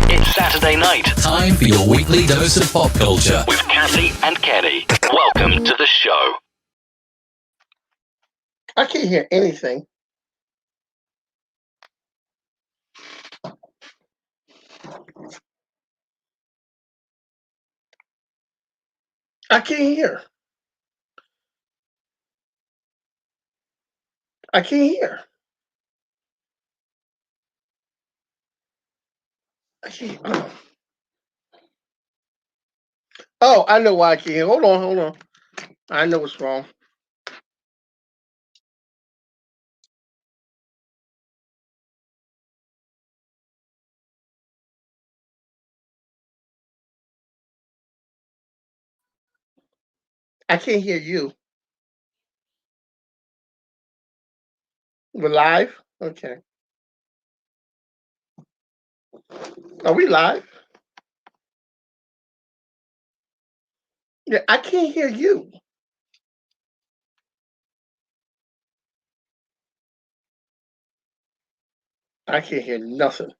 It's Saturday night. Time for your weekly dose of pop culture with Kathy and Kenny. Welcome to the show. I can't hear anything. I can't hear. I can't hear. I can't. Oh, I know why I can't hear. Hold on. I know what's wrong. I can't hear you. We're live? Okay. Are we live? Yeah, I can't hear you. I can't hear nothing.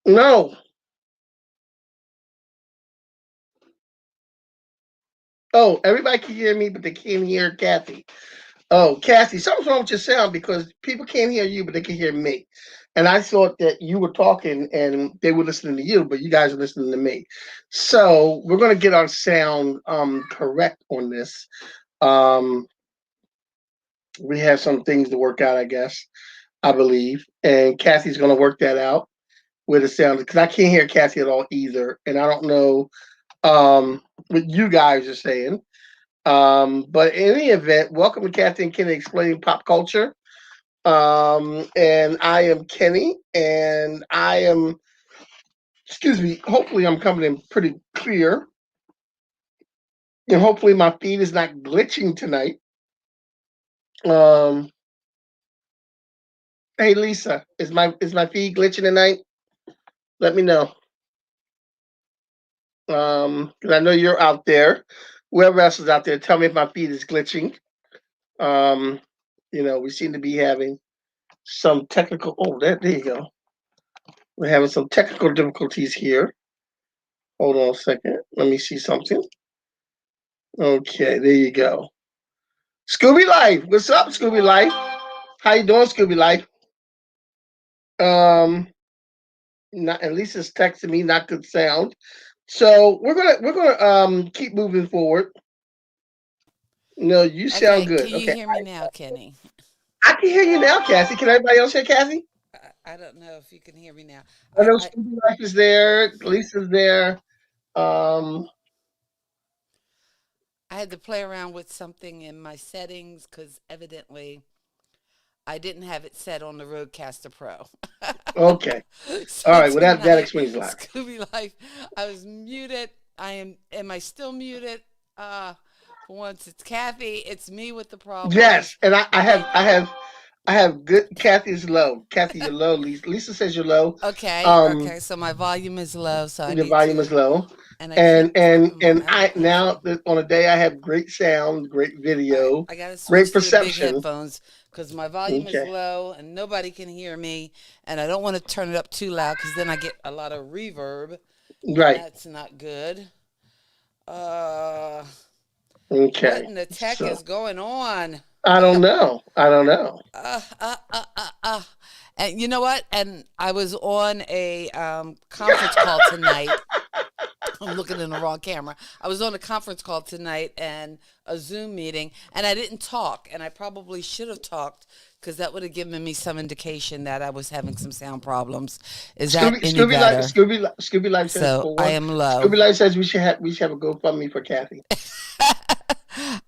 No. Oh, everybody can hear me, but they can't hear Kathy. Oh, Kathy, something's wrong with your sound because people can't hear you, but they can hear me. And I thought that you were talking and they were listening to you, but you guys are listening to me. So we're going to get our sound correct on this. We have some things to work out, I guess, I believe. And Kathy's going to work that out with the sound because I can't hear Kathy at all either. And I don't know what you guys are saying. But in any event, welcome to Kathy and Kenny Explaining Pop Culture. And I am Kenny, and I am, hopefully I'm coming in pretty clear. And hopefully my feed is not glitching tonight. Hey Lisa, is my feed glitching tonight? Let me know. 'Cause I know you're out there. Whoever else is out there, tell me if my feed is glitching. We seem to be having some technical. Oh, there you go. We're having some technical difficulties here. Hold on a second. Let me see something. Okay, there you go. Scooby Life, what's up, Scooby Life? How you doing, Scooby Life? Not at least it's texting me, not good sound. So we're gonna keep moving forward. No, you sound good. Can you hear me now, Kenny? I can hear you now, Cassie. Can everybody else hear Cassie? I don't know if you can hear me now. I know Scooby Life is there. Lisa's there. I had to play around with something in my settings because evidently I didn't have it set on the Rodecaster Pro. Okay. So all right. Well, that explains a lot. Scooby Life, I was muted. Am I still muted? For once, it's Kathy. It's me with the problem. Yes, and I have good. Kathy's low. Kathy, you're low. Lisa says you're low. Okay. Okay. So my volume is low. So the volume is low. And I now on a day I have great sound, great video, I gotta switch great to the big perception. headphones because my volume is low and nobody can hear me, and I don't want to turn it up too loud because then I get a lot of reverb. Right. That's not good. Okay. What in the tech is going on? I don't know. And you know what? And I was on a conference call tonight. I'm looking in the wrong camera. I was on a conference call tonight and a Zoom meeting, and I didn't talk, and I probably should have talked because that would have given me some indication that I was having some sound problems. Is that any better? Scooby Life says so I am low. Scooby Life says we should have a GoFundMe for Kathy.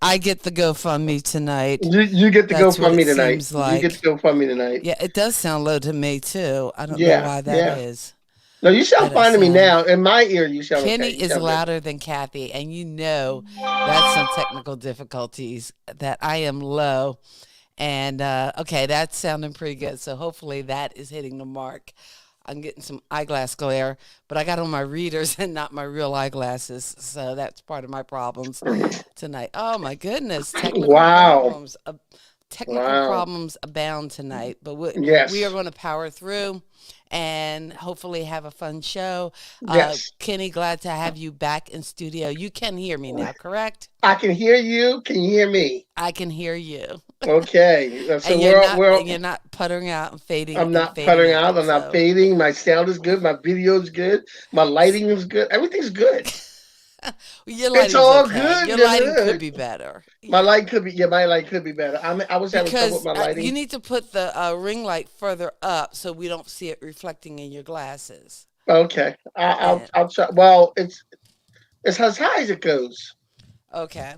I get the GoFundMe tonight. You get the GoFundMe tonight. Like. You get the GoFundMe tonight. Yeah, it does sound low to me too. I don't know why that is. No, you sound That I fine to me sound. now. In my ear, you sound Kenny okay. You is sound good. louder than Kathy, and that's some technical difficulties that I am low. And okay, that's sounding pretty good. So hopefully that is hitting the mark. I'm getting some eyeglass glare, but I got on my readers and not my real eyeglasses. So that's part of my problems tonight. Oh my goodness, Wow. technical Wow. problems abound tonight. But we are Yes. going to power through and hopefully have a fun show. Yes. Kenny, glad to have you back in studio. You can hear me now, correct? I can hear you. Can you hear me? I can hear you. Okay. So And you're not puttering out and fading I'm and not fading puttering out. out. I'm not So fading. My sound is good. My video is good. My lighting is good. Everything's good. your It's lighting's all okay. good. Your lighting could Good. be better. My Yeah. light could be. Yeah, my light could be better. I was having trouble with Because my you lighting. need to put the ring light further up so we don't see it reflecting in your glasses. Okay. And I'll try. Well, it's as high as it goes. okay.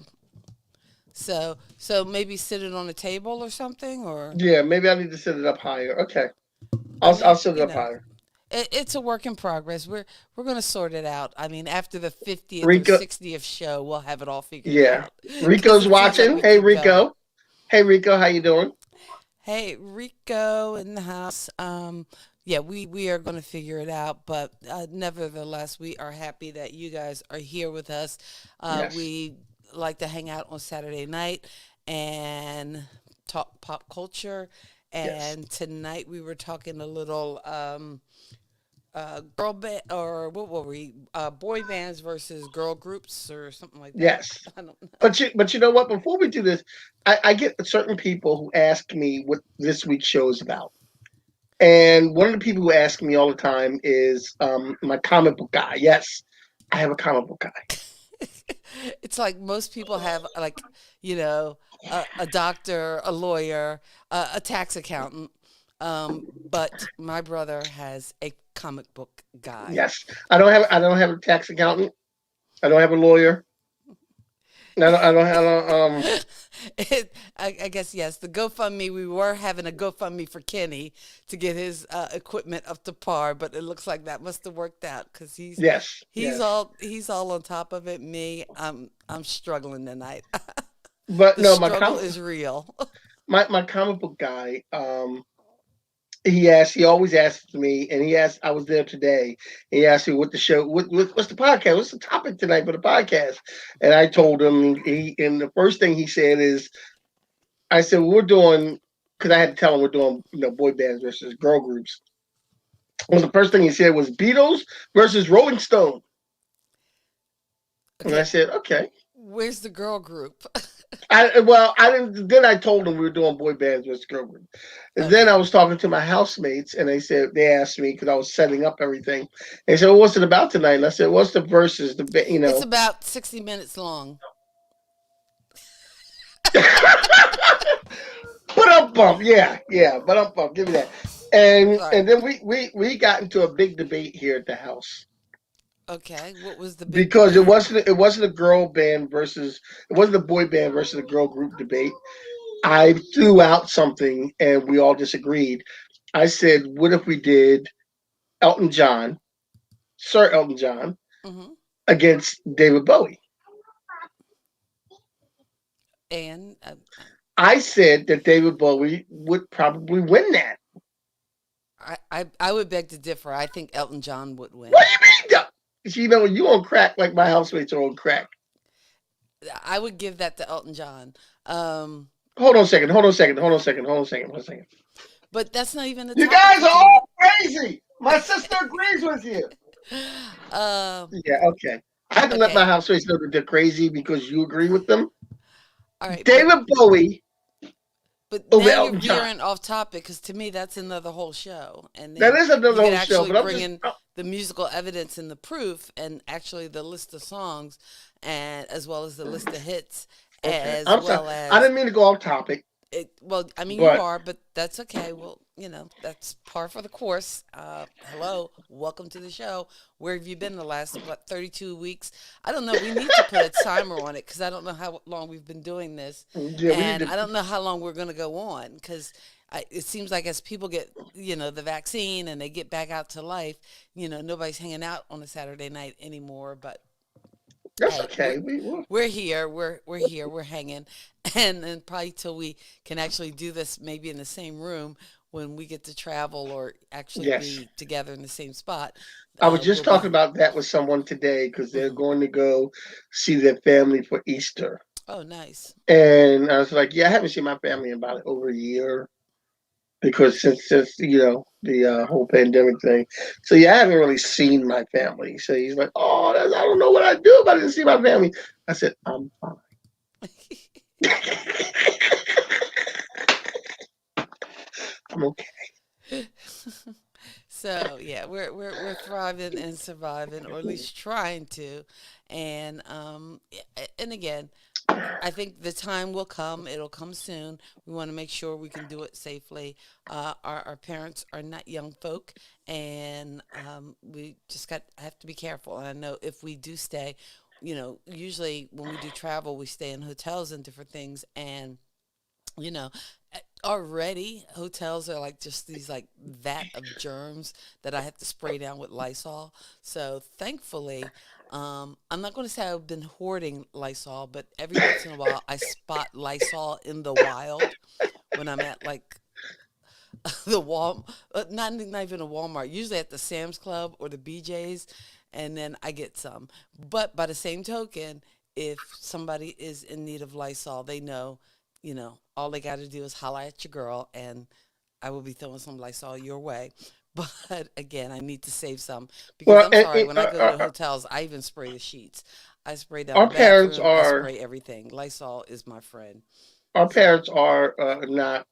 So maybe sit it on a table or something, or Yeah, maybe I need to set it up higher. Okay. I I'll mean, set it up higher. it's a work in progress. We're gonna sort it out. I mean, after the 50th or Rico. 60th show, we'll have it all figured Yeah. out because Rico's it seems like watching. we Hey, keep going. Rico. Hey, Rico. How you doing? Hey, Rico in the house. Yeah, we are going to figure it out, but nevertheless, we are happy that you guys are here with us. Yes. We like to hang out on Saturday night and talk pop culture. Yes. And tonight we were talking a little girl band, or what were we? Boy bands versus girl groups or something like that. Yes. I don't know. But you know what? Before we do this, I get certain people who ask me what this week's show is about. And one of the people who ask me all the time is my comic book guy. Yes, I have a comic book guy. It's like most people have like you know a doctor, a lawyer, a tax accountant, but my brother has a comic book guy. Yes, I don't have a tax accountant. I don't have a lawyer. I don't I guess yes. The GoFundMe, we were having a GoFundMe for Kenny to get his equipment up to par, but it looks like that must have worked out because yes, yes. he's all on top of it. Me, I'm struggling tonight. But The no, struggle is real. my comic book guy. He always asks me, and he asked. I was there today. He asked me what the show, what's the podcast, what's the topic tonight for the podcast, and I told him. And the first thing he said is, I said we're doing because I had to tell him we're doing boy bands versus girl groups. Well, the first thing he said was Beatles versus Rolling Stone, and I Okay, said okay. where's the girl group? I didn't. Then I told them we were doing boy bands versus girl group, and then I Okay. was talking to my housemates, and they asked me because I was setting up everything. They said, well, "What's it about tonight?" And I said, "What's the verses? It's about 60 minutes long. But up bump, yeah, but up bump, give me that." And Sorry. then we got into a big debate here at the house Okay. What was the big because debate? it wasn't a girl band versus it wasn't a boy band versus a girl group debate. I threw out something and we all disagreed. I said, "What if we did Elton John, Sir Elton John, Hmm. against David Bowie?" And I said that David Bowie would probably win that. I would beg to differ. I think Elton John would What win. do you mean? You on crack like my housemates are on crack. I would give that to Elton John. Um, Hold on a second. Hold on a second. Hold on a second. Hold on a second. Hold on a second. but that's not even the You topic guys for are tonight. all crazy. My sister agrees with you. Um, Yeah. Okay. I had to let my okay. housemates know that they're crazy because you agree with them. All right. David Bowie But over now you're Elton John. veering off topic because to me that's another whole show, and That then is you another could whole show, actually but I'm bring just. in the musical evidence and the proof, and actually the list of songs, and as well as the list of hits, Okay. as I'm sorry. well I as didn't mean to go off topic, it. Well, I mean you but are, but that's okay. Well, that's par for the course. Hello, welcome to the show. Where have you been the last 32 weeks? I don't know. We need to put a timer on it because I don't know how long we've been doing this, yeah, we need and to. I don't know how long we're going to go on because it seems like as people get, the vaccine and they get back out to life, nobody's hanging out on a Saturday night anymore. But That's hey, okay. we're here. We're here. We're hanging, and then probably till we can actually do this, maybe in the same room when we get to travel or actually Yes. be together in the same spot. I was just We'll talking be. about that with someone today because they're Mhm. going to go see their family for Easter. Oh, nice. And I was like, yeah, I haven't seen my family in about over a year because since the whole pandemic thing. So yeah, I haven't really seen my family. So he's like, oh, I don't know what I do if I didn't see my family. I said, I'm fine. I'm okay. So yeah, we're thriving and surviving, or at least trying to, and again, I think the time will come. It'll come soon. We want to make sure we can do it safely. Our parents are not young folk, and we just have to be careful. And I know if we do stay, usually when we do travel, we stay in hotels and different things, and you know already hotels are like just these like vat of germs that I have to spray down with Lysol. So thankfully, I'm not going to say I've been hoarding Lysol, but every once in a while I spot Lysol in the wild when I'm at like the wall, not even a Walmart, usually at the Sam's Club or the BJ's, and then I get some. But by the same token, if somebody is in need of Lysol, they know, all they got to do is holler at your girl, and I will be throwing some Lysol your way. But again, I need to save some because Well, I'm sorry, when I go to hotels, I even spray the sheets. I spray down the our parents bathroom. I are spray everything. Lysol is my friend. our So, parents are not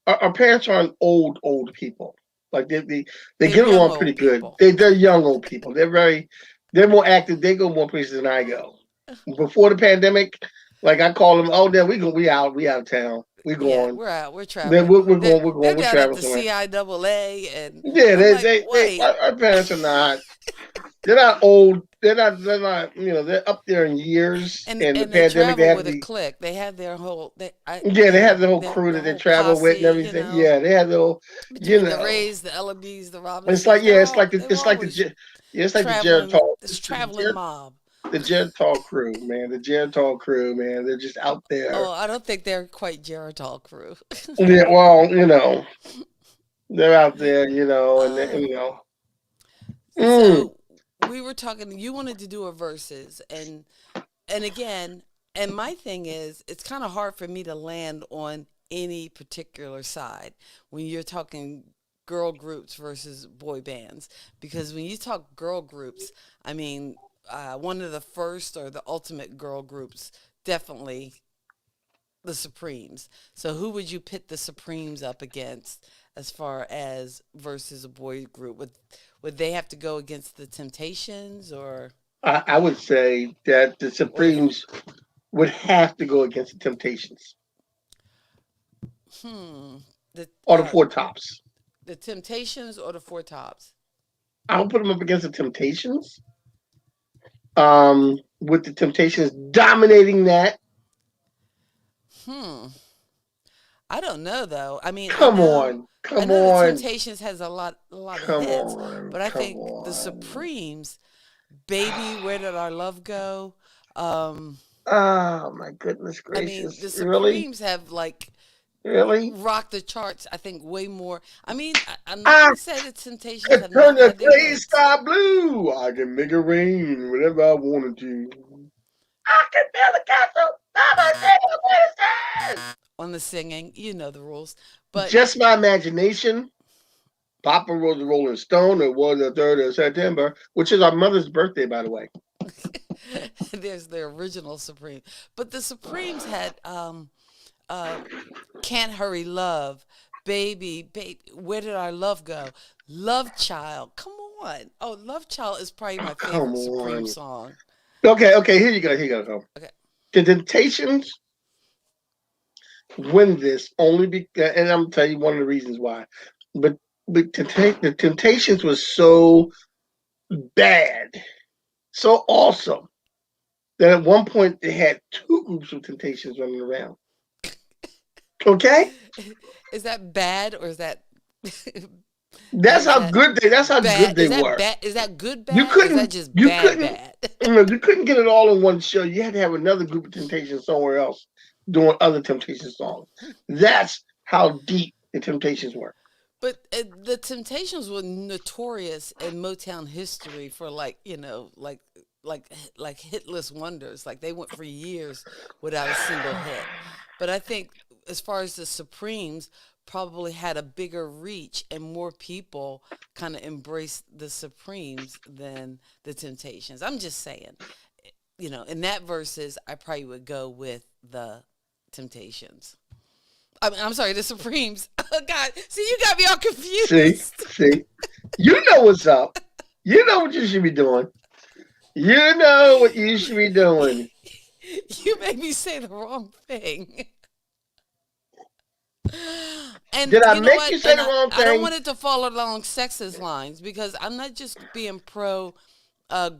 our parents aren't old people. Like they they're get young along pretty old good. people. They're young old people. They're more active. They go more places than I go. Before the pandemic, like I call them, oh, then we out of town. We Yeah, going. we're out. We're Then traveling. They're we're down at traveling the somewhere. CIAA, and Yeah, I'm like, they wait, our parents are not. They're not old. They're not. They're up there in years. And the and they pandemic, they travel had to with a be. clique. They have their whole, Yeah, they have the whole crew their that they whole travel with and posse. everything. Yeah, they have the whole. You Between the know, Rays, the Ellerbees, the it's like Robinsons, yeah, they're always it's like the traveling. Geritol. This traveling mob. The Geritol crew, man. The Geritol crew, man. They're just out there. Oh, I don't think they're quite Geritol crew. Yeah, well, they're out there, and um, mm, so we were talking. You wanted to do a verses, and again, and my thing is, it's kind of hard for me to land on any particular side when you're talking girl groups versus boy bands. Because when you talk girl groups, I mean, one of the first or the ultimate girl groups, definitely the Supremes. So who would you pit the Supremes up against as far as versus a boy group? Would they have to go against the Temptations I would say that the or the Supremes would have to go against the Temptations hmm the or the Four Tops. The Temptations or the Four Tops? I'll put them up against the Temptations. With the Temptations dominating that. Hmm. I don't know though. I mean, Come on, I come know the on, Temptations has a lot of come hits, on, but I come think the on. Supremes, Baby, Where Did Our Love Go? Um, Oh my goodness I mean, the gracious! Really, Supremes have like really? rocked the charts. I think way more. I mean, I'm not I going to say the Temptations can have turn not the had their gray hits sky blue. I can make it rain whenever I wanted to. I can build a castle. on the singing. You know the rules, but Just my imagination. Papa was a Rolling Stone. It was the 3rd of September, which is our mother's birthday, by the way. there's the original Supreme. But the Supremes had uh, Can't Hurry Love, Baby, Where Did Our Love Go? Love Child, come on. Oh, Love Child is probably Oh, my come favorite Supreme on. song. Okay, here you go. Here you go. Okay. The Temptations win this only because, and I'm gonna tell you one of the reasons why. But the Temptations was so bad, so awesome that at one point they had two groups of Temptations running around. Okay, Is that bad or is that that's is how that good they. That's how bad? good they were. Is that good You bad or is that couldn't. just You bad couldn't. bad? You couldn't get it all in one show. You had to have another group of Temptations somewhere else doing other Temptation songs. That's how deep the Temptations were. But the Temptations were notorious in Motown history for like hitless wonders. Like they went for years without a single hit. But I think as far as the Supremes probably had a bigger reach and more people kind of embraced the Supremes than the Temptations. I'm just saying, in that verses, I probably would go with the Temptations. I'm sorry, the Supremes. Oh God, see, you got me all See, confused. see, you know what's up. You know what you should be doing. You know what you should be doing. You made me say the wrong thing. And Did I you know make what? you say And the I, wrong I don't thing? want it to fall along sexist lines because I'm not just being pro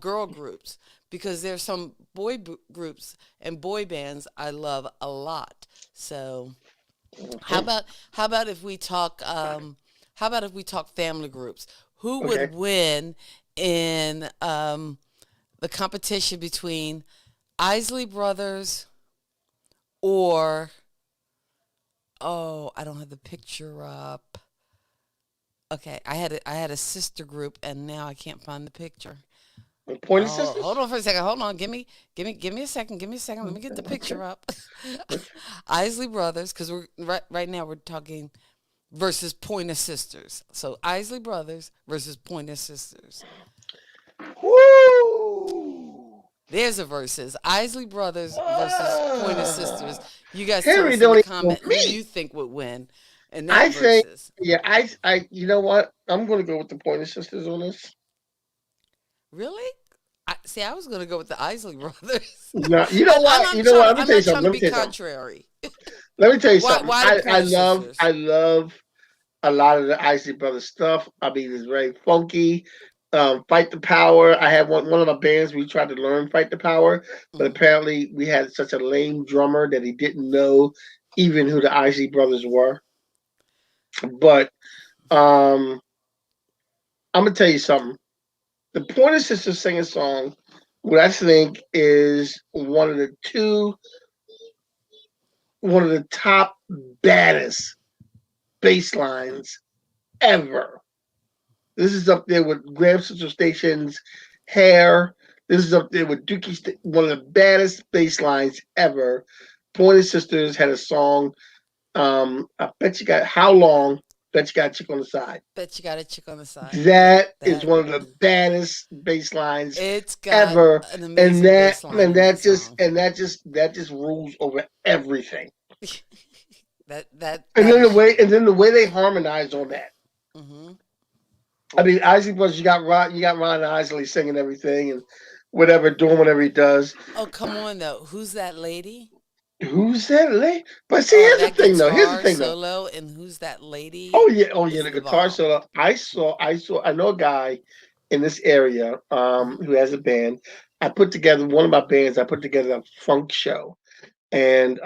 girl groups because there's some groups and boy bands I love a lot. So how about if we talk how about if we talk family groups? Who Okay. would win in the competition between Isley Brothers or I don't have the picture up. Okay, I had a sister group and now I can't find the picture. The Pointer Oh, hold Sisters? on for a second. Hold on. Give me a second. Give me a second. Let me get the Okay. picture up. Isley Brothers, because we're right now we're talking versus Pointer Sisters. So Isley Brothers versus Pointer Sisters. Woo! There's a versus. Isley Brothers versus Pointer Sisters. Ah. You guys tell Henry us in the don't even know comment who me. you think would win in that I think, versus. yeah, you know what? I'm going to go with the Pointer Sisters on this. Really? See, I was going to go with the Isley Brothers. No, you know And I'm what? You not know trying what? to. Let me I'm tell you not something. trying to Let me be tell you something. contrary. Let me tell you Why? something. Why the I Pointer love, Sisters? I love a lot of the Isley Brothers stuff. I mean, it's very funky. Fight the Power. I had one of my bands. We tried to learn Fight the Power, but Mm. apparently we had such a lame drummer that he didn't know even who the Isley Brothers were. But um, I'm gonna tell you something. The Pointer Sisters sing a song, what I think is one of the top baddest bass lines ever. This is up there with Graham Central Station's Hair. This is up there with one of the baddest bass lines ever. Pointer Sisters had a song. I bet you got How Long? Bet you got a chick on the side. Bet you got a chick on the side. Yep, That is that one of the baddest bass lines it's got ever, an and amazing that bass line and in that that just song. and that just rules over everything. that that And that then is true. the way they harmonize on that. Hmm. I mean, Isley Brothers, you got Ron Isley singing everything and whatever, doing whatever he does. Oh, come on though. Who's that lady? Who's that lady? But see, Oh, here's the that thing, though. Here's the guitar thing, though. solo and who's that lady Oh yeah, is the the guitar bomb. solo. I know a guy in this area Hmm. who has a band. I put together one of my bands. I put together a funk show, and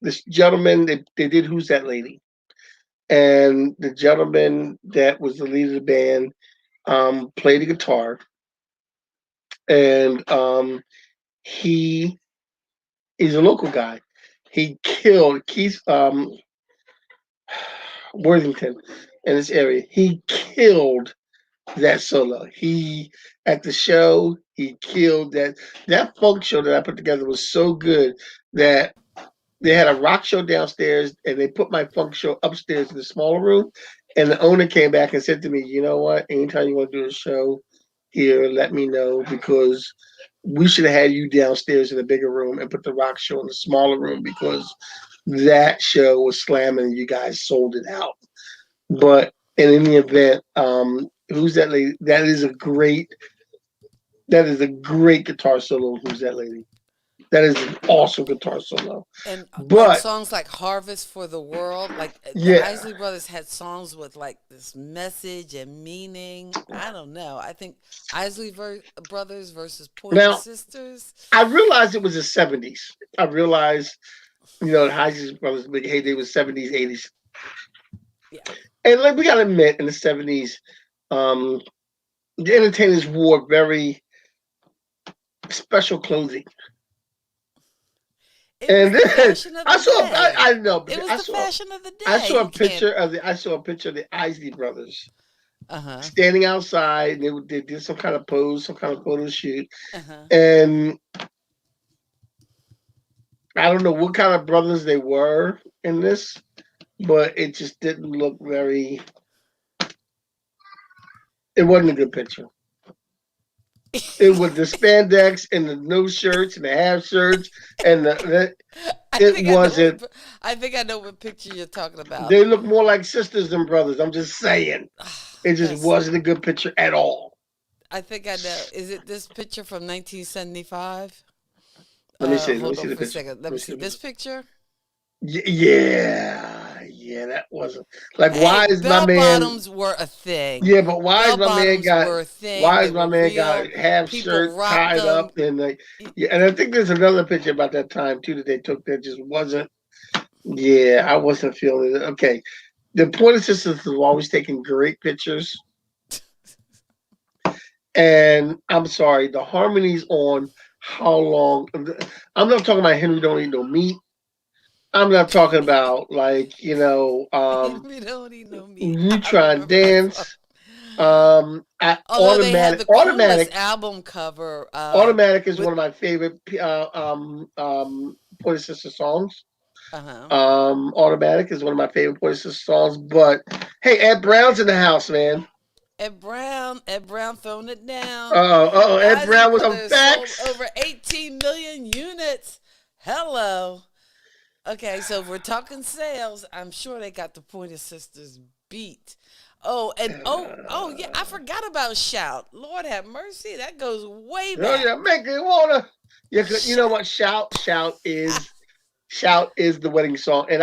this gentleman they did Who's That Lady, and the gentleman that was the leader of the band played the guitar, and he is a local guy. He killed Keith Worthington in this area. He killed that solo. He at the show, he killed that funk show that I put together was so good that they had a rock show downstairs and they put my funk show upstairs in the smaller room. And the owner came back and said to me, you know what? Anytime you want to do a show here, let me know because we should have had you downstairs in the bigger room and put the rock show in the smaller room because that show was slamming and you guys sold it out. But in any event, Who's That Lady? That is a great guitar solo. Who's That Lady? That is an awesome guitar solo. And like But songs like Harvest for the World, like the yeah, Isley Brothers had songs with like this message and meaning. I don't know. I think Brothers versus Pointer now Sisters. I realized it was the '70s. I realized The Isley Brothers big heyday was 70s, 80s. Yeah. And like we gotta admit, in the 70s, the entertainers wore very special clothing. It was And the then fashion of I the saw day. I know It because was the fashion of the I day. saw a You can't. picture of the Isley Brothers Uh huh. standing outside. And they did some kind of pose, some kind of photo shoot, Uh huh. and I don't know what kind of brothers they were in this, but it just didn't look very. It wasn't a good picture. It was the spandex and the no shirts and the half shirts and I it think I know wasn't. I think I know what picture you're talking about. They look more like sisters than brothers. I'm just saying. It just That's. wasn't a good picture at all. I think I know. Is it this picture from 1975? Let me see. Let me Hold see on the for a picture. second. Let Let me me see see the this picture. picture. Yeah, that wasn't like. Hey, Why is my bell man? bottoms were a thing. Yeah, but why is Bell my man bottoms got? were a thing. Why They is my were man real. got half People shirt rocked tied them. up and like? Yeah, and I think there's another picture about that time too that they took that just wasn't. Yeah, I wasn't feeling it. Okay, the Pointer Sisters have always taken great pictures, and I'm sorry, the harmonies on how long. I'm not talking about Henry Don't Eat No Meat. I'm not talking about like We don't eat no meat. you I try and remember that song. dance. Although they had the coolest Automatic. album cover Automatic is with one of my favorite Pointer Sister songs. uh-huh. Automatic is one of my favorite Pointer Sister songs. But hey, Ed Brown's in the house, man. Ed Brown throwing it down. The Ed Isley Brown was on Brothers sold fax. over 18 million units. Hello. Okay, so if we're talking sales, I'm sure they got the Pointer Sisters beat. Oh, and yeah, I forgot about Shout. Lord have mercy, that goes way Oh back. yeah, make it wanna. Yeah, 'cause you know Shout. what? Shout is the wedding song. And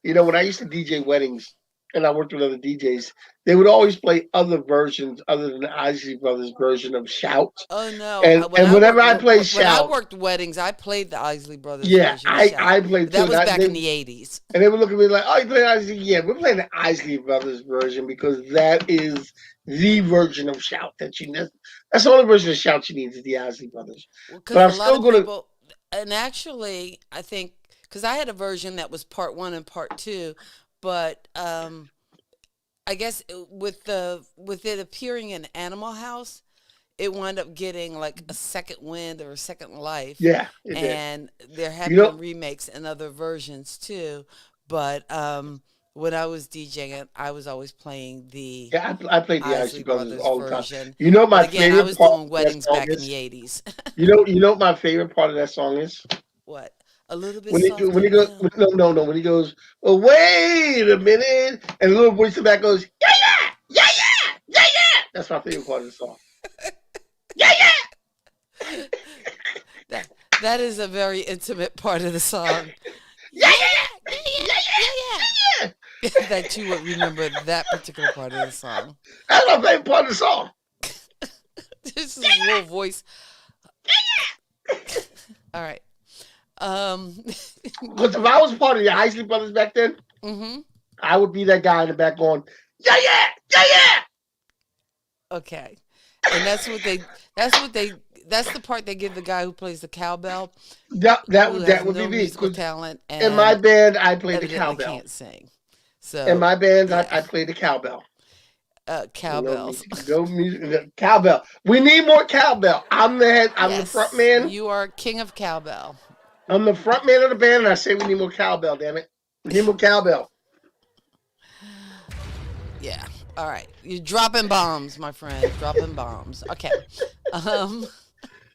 when I used to DJ weddings and I worked with other DJs, they would always play other versions other than the Isley Brothers version of Shout. Oh no! And whenever I play When I Shout, worked weddings, I played the Isley Brothers yeah, version of Shout, I played but too. that And was back in the '80s. they would look at me like, "Oh, you play Isley? Yeah, we're playing the Isley Brothers version because that is the version of Shout that you need. That's the only version of Shout you need is the Isley Brothers." But Because I'm a lot still of gonna. people, and actually, I think because I had a version that was part one and part two, but I guess with it appearing in Animal House, it wound up getting like a second wind or a second life, Yeah, it did. and there You have know, been remakes and other versions too. But when I was DJing it, I was always playing the yeah, I played the Isley Isley Brothers Brothers all the time. version. You know But my again, I favorite was part doing of that weddings song back in is. the '80s. You know what my favorite part of that song is What? A little bit when softer he goes now. no when he goes, oh wait a minute, and the little voice in the back goes, yeah yeah yeah yeah yeah yeah. That's my favorite part of the song. Yeah That that is a very intimate part of the song. yeah Yeah, yeah yeah, yeah, yeah yeah, yeah yeah, yeah. yeah. That you would remember that particular part of the song. That's my favorite part of the song. This is a little voice. All right. Um. Because if I was part of the Isley Brothers back then, hmm I would be that guy in the back going, yeah yeah yeah yeah. Okay. And that's what they. That's what they. That's the part they give the guy who plays the cowbell, who That has would be no me. musical Because talent in my and band, I played the evidently cowbell. can't sing. In So my band, yeah, I played the cowbell. No cowbells. music, no music. Cowbell. We need more cowbell. I'm the head. I'm the front Yes, man. you are king of cowbell. I'm the front man of the band, and I say we need more cowbell. Damn it, we need more cowbell. Yeah. All right. You're dropping bombs, my friend. Dropping bombs. Okay. Um,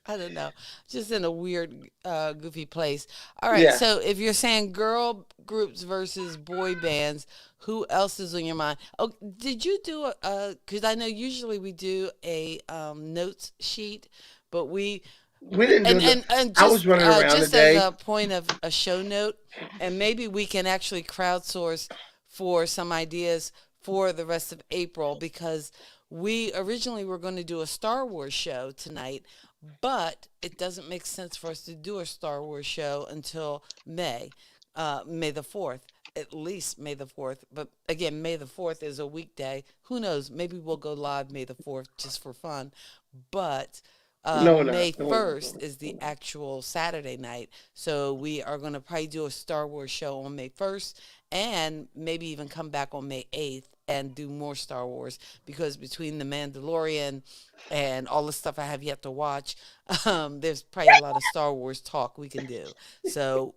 I don't know. Just in a weird, goofy place. All right. Yeah, So if you're saying girl groups versus boy bands, who else is on your mind? Oh, did you do because I know usually we do a notes sheet, but we didn't do the. and I was running around just as today. a point of a show note, and maybe we can actually crowdsource for some ideas for the rest of April because we originally were going to do a Star Wars show tonight, but it doesn't make sense for us to do a Star Wars show until May. May the 4th. At least May the 4th. But again, May the 4th is a weekday. Who knows? Maybe we'll go live May the 4th just for fun. But No, we're not. May No, we're not. 1st is the actual Saturday night. So we are going to probably do a Star Wars show on May 1st and maybe even come back on May 8th and do more Star Wars because between The Mandalorian and all the stuff I have yet to watch, there's probably a lot of Star Wars talk we can do. So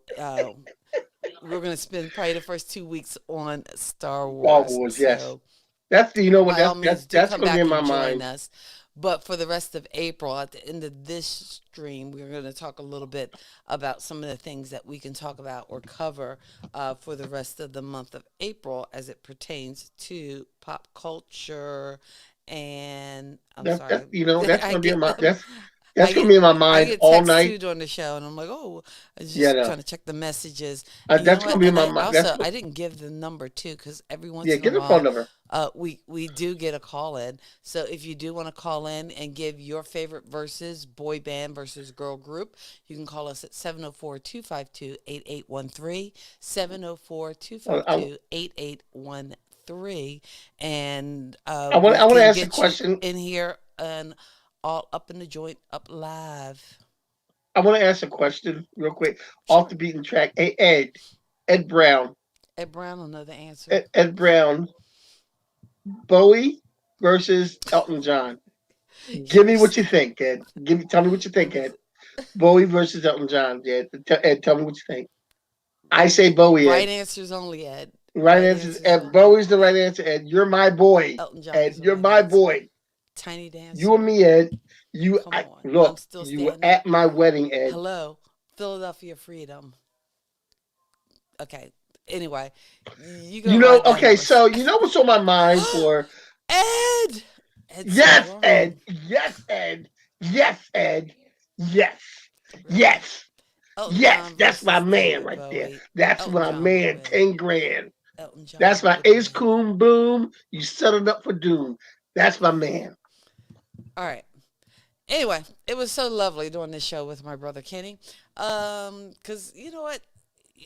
we're going to spend probably the first 2 weeks on Star Star Wars. Wars, yes. So That's you know what by all means, do that's come gonna be back in my and join mind. us. But for the rest of April, at the end of this stream, we're going to talk a little bit about some of the things that we can talk about or cover for the rest of the month of April as it pertains to pop culture. And I'm sorry, That's I gonna be in get my I that's gonna get be in my I mind get all texts night. too during the show, and I'm like, oh, I was Yeah, just no. trying to check the messages. And you know That's gonna what? be in And my I mind. also I didn't give the number too, because every once Yeah, in a get the phone while, number. we do get a call in. So if you do want to call in and give your favorite versus boy band versus girl group, you can call us at 704-252-8813, 704-252-8813, and we I want to can ask a get you question. in here and all up in the joint, up live. I want to ask a question real quick, off Sure. the beaten track. Hey, Ed Brown, Ed Brown will know the answer. Ed Brown, Bowie versus Elton John. Give me You're what you think, Ed. Tell me what you think, Ed. Bowie versus Elton John, Ed. Ed, tell me what you think. I say Bowie, right Ed. answers only, Ed. Right Right answer is answers Ed. only. Bowie's the right answer, Ed. You're my boy, Elton John Ed. is the You're right my answer. boy. Tiny You and dancer. me, Ed. Come on. I'm Look. still You were standing. at my wedding, Ed. Hello. Philadelphia Freedom. Okay. Anyway, you go ride that Okay. horse. So you know what's on my mind for Ed! Ed's so yes, wrong. Ed. Yes, Ed. Yes, Ed. Yes. Really? Yes. Elton Yes. John That's my versus man David right there. Bowie. That's Elton my John will man. win. 10 grand. Elton John That's my would Ace win. Coon Boom. You set it up for doom. That's my man. All right. Anyway, it was so lovely doing this show with my brother Kenny. Cause you know what?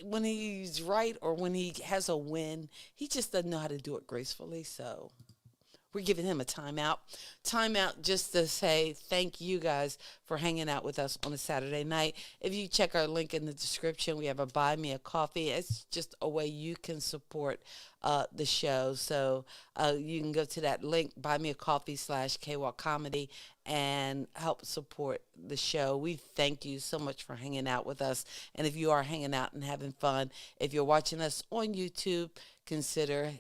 When he's right or when he has a win, he just doesn't know how to do it gracefully. So we're giving him a timeout. Timeout just to say thank you guys for hanging out with us on a Saturday night. If you check our link in the description, we have a buy me a coffee. It's just a way you can support the show. So you can go to that link, buy me a coffee / KWalk Comedy, and help support the show. We thank you so much for hanging out with us. And if you are hanging out and having fun, if you're watching us on YouTube, consider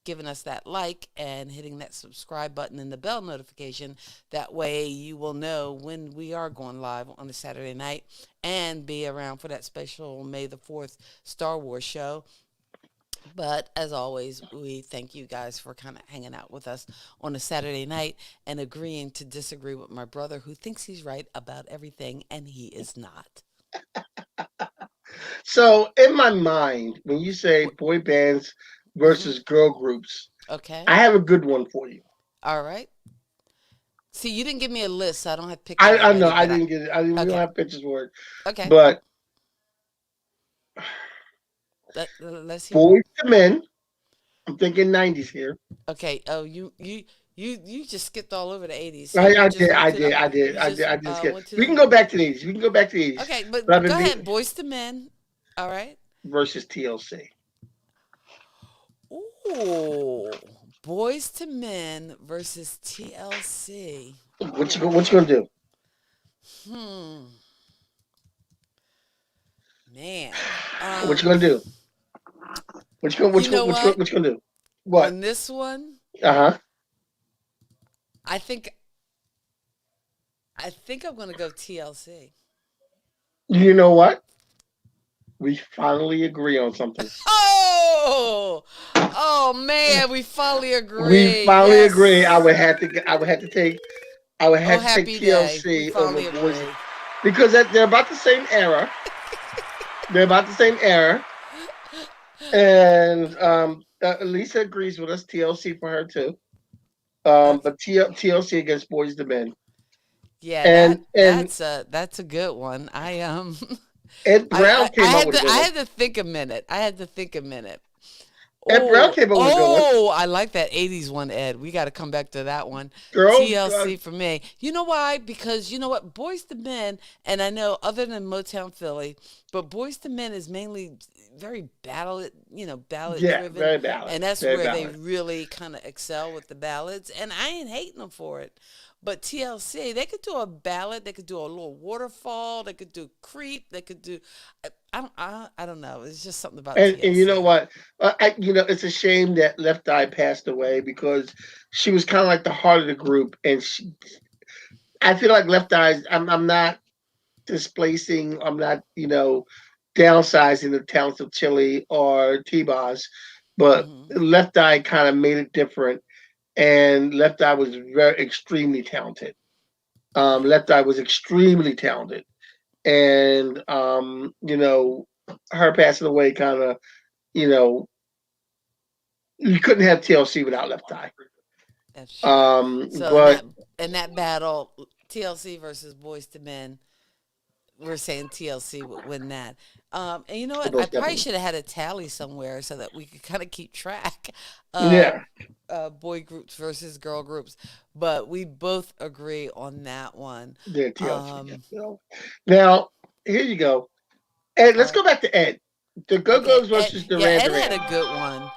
giving us that like and hitting that subscribe button and the bell notification. That way you will know when we are going live on a Saturday night and be around for that special May the 4th Star Wars show. But as always, we thank you guys for kind of hanging out with us on a Saturday night and agreeing to disagree with my brother who thinks he's right about everything and he is not. So in my mind, when you say boy bands Mm-hmm. versus girl groups, Okay. I have a good one for you. All right. See, you didn't give me a list, so I don't have pictures I know ready, I but didn't get it. We don't okay. have pictures for it. Okay. But Let's hear it. boys to men, I'm thinking 90s here. Okay. Oh, you just skipped all over the 80s. So you I just did, went I to the did, I did, you I did, just I did skip. went to We can the go back to the 80s. We can go back to the 80s. Okay, But but I've go been ahead. Boys to Men. All right. versus TLC. Ooh. Boys to Men versus TLC. What you gonna do? Hmm. Man. What you gonna do? You know what? What you gonna do? What? On this one, Uh-huh. I think I'm gonna go TLC. You know what? We finally agree on something. Oh, oh man, we finally We agree. finally agree. Yes. I would Oh, have to take happy day. We TLC over finally Boys agree. because they're about the same era. They're about the same era, and Lisa agrees with us. TLC for her too. Okay. But TLC against Boys to Men, Yeah, and that's a good one. I Ed Brown came out with a good I one. had to think a minute. Ed Brown came out with a good one. Oh, I like that 80s one, Ed. We got to come back to that one. Girls, TLC for me. You know why? Because you know what? Boys to Men, and I know other than Motown Philly, but Boys to Men is mainly very ballad yeah, driven. very ballad. And that's Very where they ballad. really kind of excel with the ballads. And I ain't hating them for it. But TLC, they could do a ballad, they could do a little waterfall, they could do creep, they could do. I don't know. It's just something about And you know TLC. what? It's a shame that Left Eye passed away because she was kind of like the heart of the group, and I feel like Left Eye. I'm not displacing. I'm not downsizing the talents of Chili or T-Boz, but Hmm. Left Eye kind of made it different, and Left Eye was very extremely talented. Left Eye was extremely talented, and her passing away kind of you know you couldn't have TLC without Left Eye. That's true. So But in that battle, TLC versus Boys to Men, we're saying TLC would win that. And you know what? I most probably definitely, should have had a tally somewhere so that we could kind of keep track of yeah, boy groups versus girl groups. But we both agree on that one. yeah, TLC. Yeah, Um, Now here you go, Ed. all Let's right. go back to Ed. The Go Okay. Go's Ed, versus yeah, Duran Ed had Duran. a good one.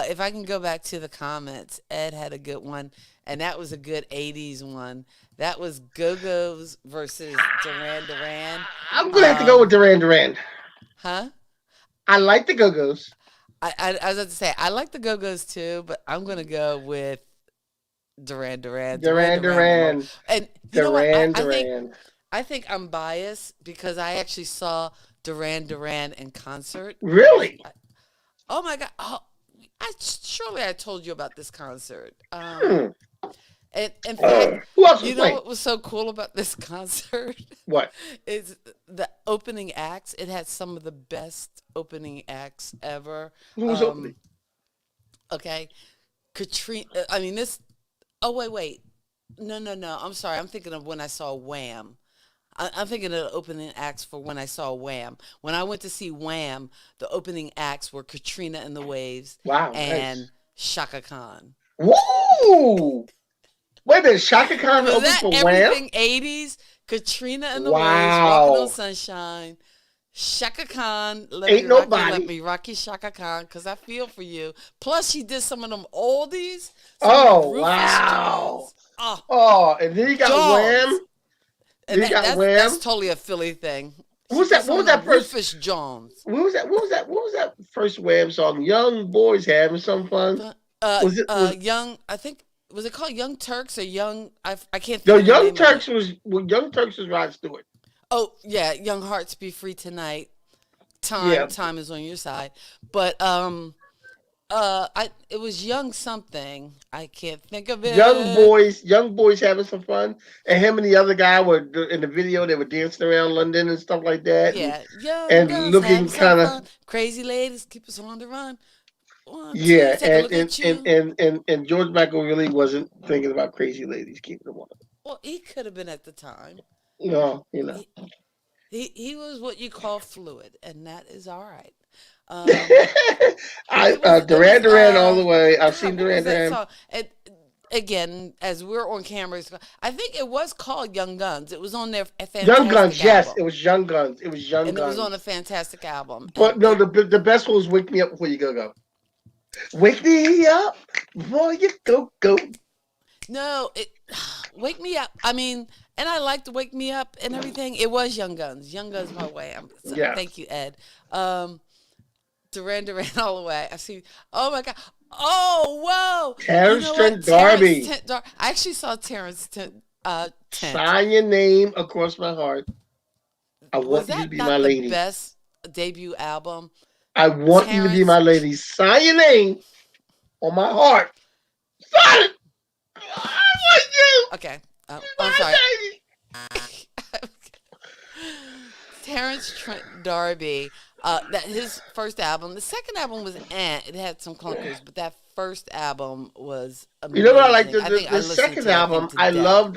If I can go back to the comments, Ed had a good one, and that was a good 80s one. That was Go Go's versus Duran Duran. I'm gonna have to go with Um, Duran Duran. huh? I like the Go Go's. I was about to say, I like the Go Go's too, but I'm going to go with Duran Duran. Duran Duran Duran will. Duran. And you know what? Duran Duran. I think I'm biased because I actually saw Duran Duran in concert. Really? Oh my God. Oh, surely I told you about this concert. Hmm. And in fact, Who else was you know playing? what was so cool about this concert? What? Is the opening acts. It had some of the best opening acts ever. Who was opening? Um, okay, Katrina. I mean this. Oh wait. No. I'm sorry. I'm thinking of when I saw Wham. I'm thinking of the opening acts for when I saw Wham. When I went to see Wham, the opening acts were Katrina and the Waves Wow, and nice. Shaka Khan. Woo! Wait a minute, Shaka Khan Was opened that for Wham? everything 80s? Katrina and the Waves, Walking on Wow. Sunshine. Shaka Khan, Ain't let nobody. me rock you, Shaka Khan, because I feel for you. Plus, she did some of them oldies, some of them Oh Rufus wow. Jones. Oh, Oh, and then you got Jones. Wham. And Then you got that's Wham. totally a Philly thing. What She was did that? What some was of that them first? Rufus Jones. What was that? What was that? What was that first Wham song? Young boys having some fun. Was it? Was Young, I think, was it called Young Turks or Young, I can't no? think of the name of it. Young Turks was Rod Stewart. Oh, yeah, Young Hearts Be Free Tonight. Yeah, Time is on your side. But it was young something. I can't think of it. young boys having some fun, and him and the other guy were in the video. They were dancing around London and stuff like that, Yeah, young and guns having looking some kind of fun. Crazy ladies keep us on the run. One, two, yeah. take a look at you. And George Michael really wasn't thinking about crazy ladies keeping them on. Well, he could have been at the time. No, He, he was what you call fluid, and that is all right. Um, it Duran was Duran all the way. I've God, seen what was Duran that Duran. song? And again, as we're on camera, I think it was called Young Guns. It was on their a Young Guns, fantastic yes, it album, was Young Guns. It was Young and it was on a Guns. fantastic album, and But no, it the best one was "Wake Me Up Before You Go Go." Wake me up before you go go. no, it Wake Me Up. I mean, and I liked Wake Me Up and everything. It was Young Guns my way. Yes, Thank you, Ed. Um, Duran Duran all the way. I see. Oh my God. Oh whoa. You Terrence know what? Trent D'Arby. I actually saw Tent. Sign your name across my heart. I Was want you to that be my not the lady. best debut album? I want you to be Terrence. my lady. Sign your name on my heart. Sign it. I want you Okay. to be I'm my sorry. lady. Terrence Trent D'Arby. That his first album. The second album was it had some clunkers, but that first album was You know what I like? amazing. I think I The listened second to that thing album, to I death. loved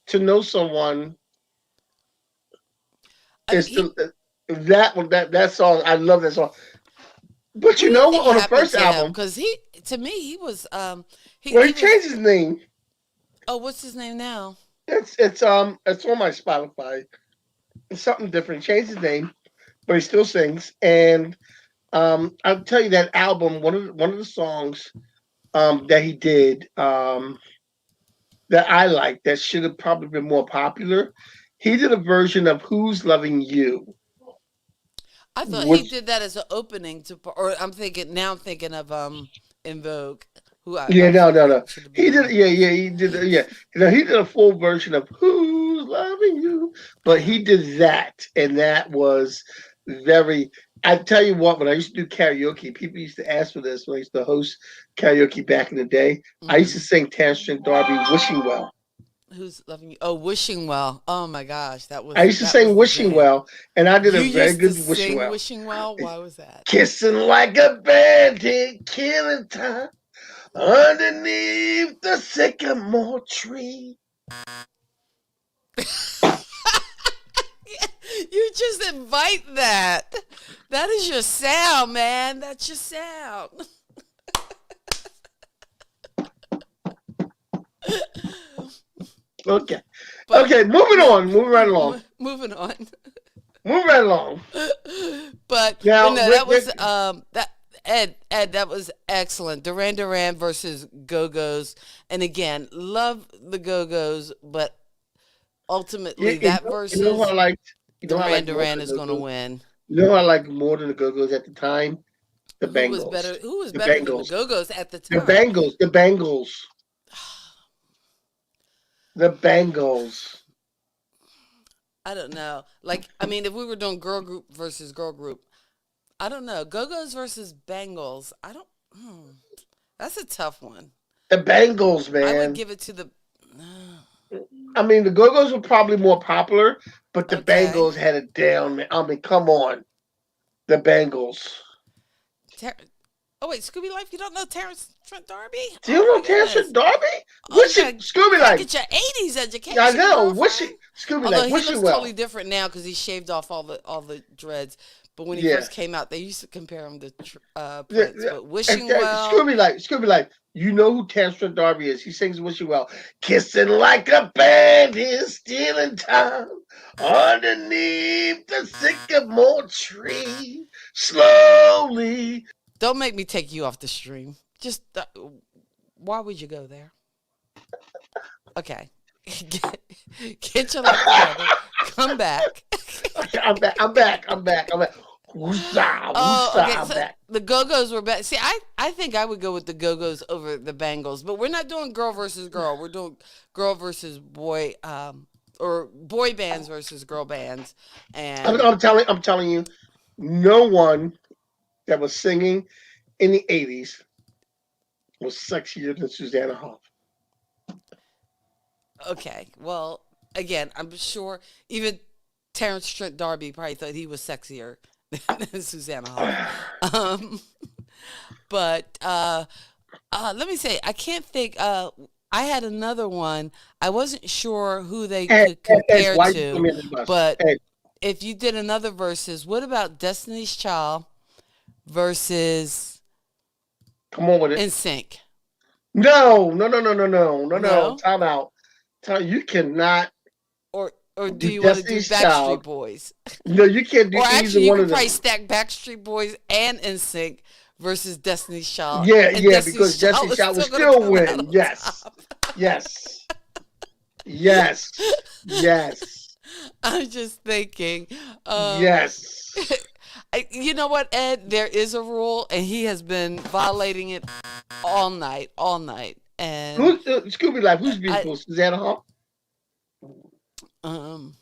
To Know Someone. I mean, It's the that one that song. I love that song. But what you do you know what? think On the happened first to him? album, Because to me, he was, well, he he was. changed his name. Oh, what's his name now? It's on my Spotify. It's something different. He changed his name, but he still sings. And I'll tell you that album. One of the songs that he did that I like that should have probably been more popular. He did a version of "Who's Loving You," I thought he which did that as an opening to, or I'm thinking now. I'm thinking of In Vogue, who yeah, I no, felt no, like no. should have been He did, on. yeah, he did, yeah. You know, he did a full version of "Who's Loving You," but he did that, and that was very. I tell you what, when I used to do karaoke, people used to ask for this when I used to host karaoke back in the day. I used to Hmm. sing Terrence D'Arby "Wishing Well." Who's loving you? Oh, wishing well. Oh my gosh, I used to that sing was the "Wishing jam. Well," and I did You a very used to good "Wishing sing Well." wishing well. Why was that? Kissing like a bandit, killing time underneath the sycamore tree. You just invite that. That is your sound, man. That's your sound. Okay. But Okay, moving no, on. Moving right along. moving on. Moving right along. But Now, no, that was Rick, that Ed, that was excellent. Duran Duran versus Go Go's, and again, love the Go Go's, but ultimately that you know who I versus liked? You know who I Duran liked more Duran than is the going to Go-Go's? win. You know who I liked more than the Go-Go's at the time? The Who was Bengals. better? Who was The better than the Bengals. Go Go's at the The time? Bengals. The Bengals. The Bengals. I don't know. Like, I mean, if we were doing girl group versus girl group, I don't know. Go Go's versus Bengals. I don't. Hmm, that's a tough one. The Bengals, I would man. give it to the. I mean, the Go-Go's were probably more popular, but the Okay. Bengals had it down, man. I mean, come on. The Bengals. Ter- oh wait, Scooby Life. You don't know Terrence Trent D'Arby? Do you Oh know my Terrence goodness. Darby? Oh, Wishing you Scooby gotta Life. get your '80s I education, know. girlfriend. Wishing Scooby Although Life. he Wishing looks totally well. different now because he shaved off all the dreads. But when he Yeah. first came out, they used to compare him to Yeah, Prince. yeah. But wishing well. Scooby Life. Scooby Life. You know who Terrence Darby is. He sings Wishing Well. Kissing like a bandit, stealing time underneath the sycamore tree. Slowly. Don't make me take you off the stream. Just why would you go there? Okay, get your life together. Come back. Okay, I'm back. I'm back. I'm back. I'm back. Woosah, Oh, woosah, okay. I'm So back. the Go Go's were better. See, I think I would go with the Go Go's over the Bengals, but we're not doing girl versus girl. We're doing girl versus boy, or boy bands versus girl bands. And I'm telling you, no one that was singing in the 80s was sexier than Susanna Hoff. okay, well, again, I'm sure even Terrence Trent D'Arby probably thought he was sexier than Susanna Hoff. Um, but let me say, I can't think. I had another one. I wasn't sure who they could compare Why you put to, me in the bus? but Ed, if you did another versus, what about Destiny's Child versus come on with it. NSYNC? No, no, no, no, no, no, no, no. No, Time out. You cannot or do do you want to do Destiny's Backstreet Child. Boys? No, you can't do Or either actually, you one could of probably them. stack Backstreet Boys and NSYNC versus Destiny's Child, Yeah, and yeah, because Destiny's Child Destiny's is Child would still going to still come out win. on Yes, top. yes, yes, yes, I'm just thinking. Um, yes. you know what, Ed? There is a rule, and he has been violating it all night. And Who's Scooby Life? Who's I, beautiful? Susanna Hoff um,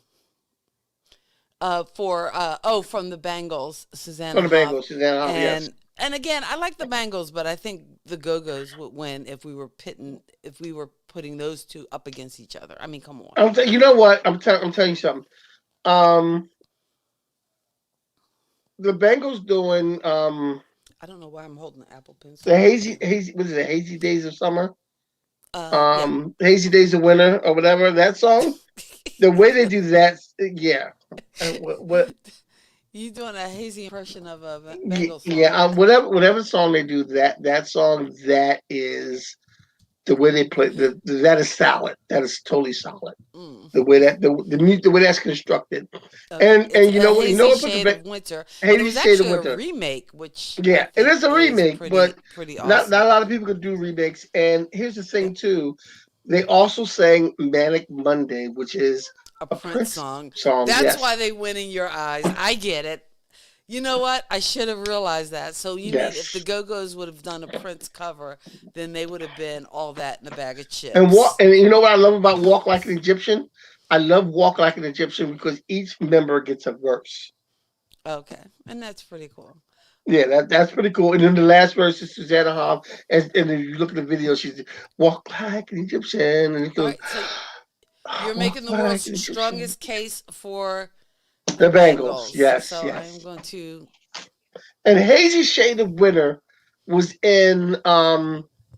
from the Bengals, Susanna from the Hoff, Bengals. Susanna Hoff, yes. and again, I like the Bengals, but I think the Go Go's would win if we were putting those two up against each other. I mean, come on. You know what? I'm telling you something. Um, the Bengals doing I don't know why I'm holding the Apple Pencil. the Okay. hazy was it the hazy days of summer? Yeah. Hazy Days of Winter or whatever that song. The way they do that, yeah. What You doing a hazy impression of a Bengal song? yeah, whatever song they do, that song, that is the way they play. That is solid. That is totally solid. Mm. The way that the way that's constructed, Okay, and it's you a know what, hazy what put the shade of winter, and it Hazy was Shade of actually a Winter. remake, which I Yeah, it think is a is remake, but pretty not a awesome. lot of people can do remakes. And here's the Yeah, thing too, they also sang Manic Monday, which is a a Prince Prince song. song. That's Yes, why they win in your eyes. I get it. You know what? I should have realized that. So you mean if the yes. Go Go's would have done a Prince cover, then they would have been all that in a bag of And walk, chips. and you know what I love about Walk Like an Egyptian? I love Walk Like an Egyptian because each member gets a verse. Okay, and that's pretty cool. Yeah, that's pretty cool. And then the last verse is Susanna Hoff, and then you look at the video, she's walk like an Egyptian, and it All goes right, so you're walk making the like world's an Egyptian. strongest case for the The Bangles, Bangles. yes, So I'm yes. going to And Hazy Shade of Winter was in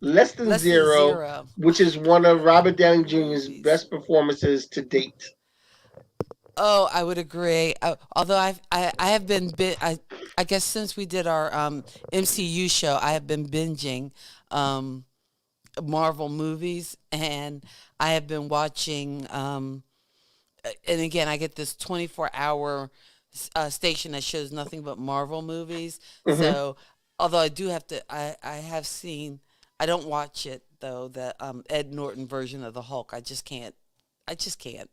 Less Than less than Zero, zero. which is one of Robert Downey Jr.'s Movies. best performances to date. Oh, I would agree. Although I have I guess since we did our MCU show, I have been binging um, Marvel movies, and I have been watching. And again, I get this 24-hour station that shows nothing but Marvel movies. Hmm. So, although I do have to, I have seen. I don't watch it though. The Ed Norton version of the Hulk. I just can't. I just can't.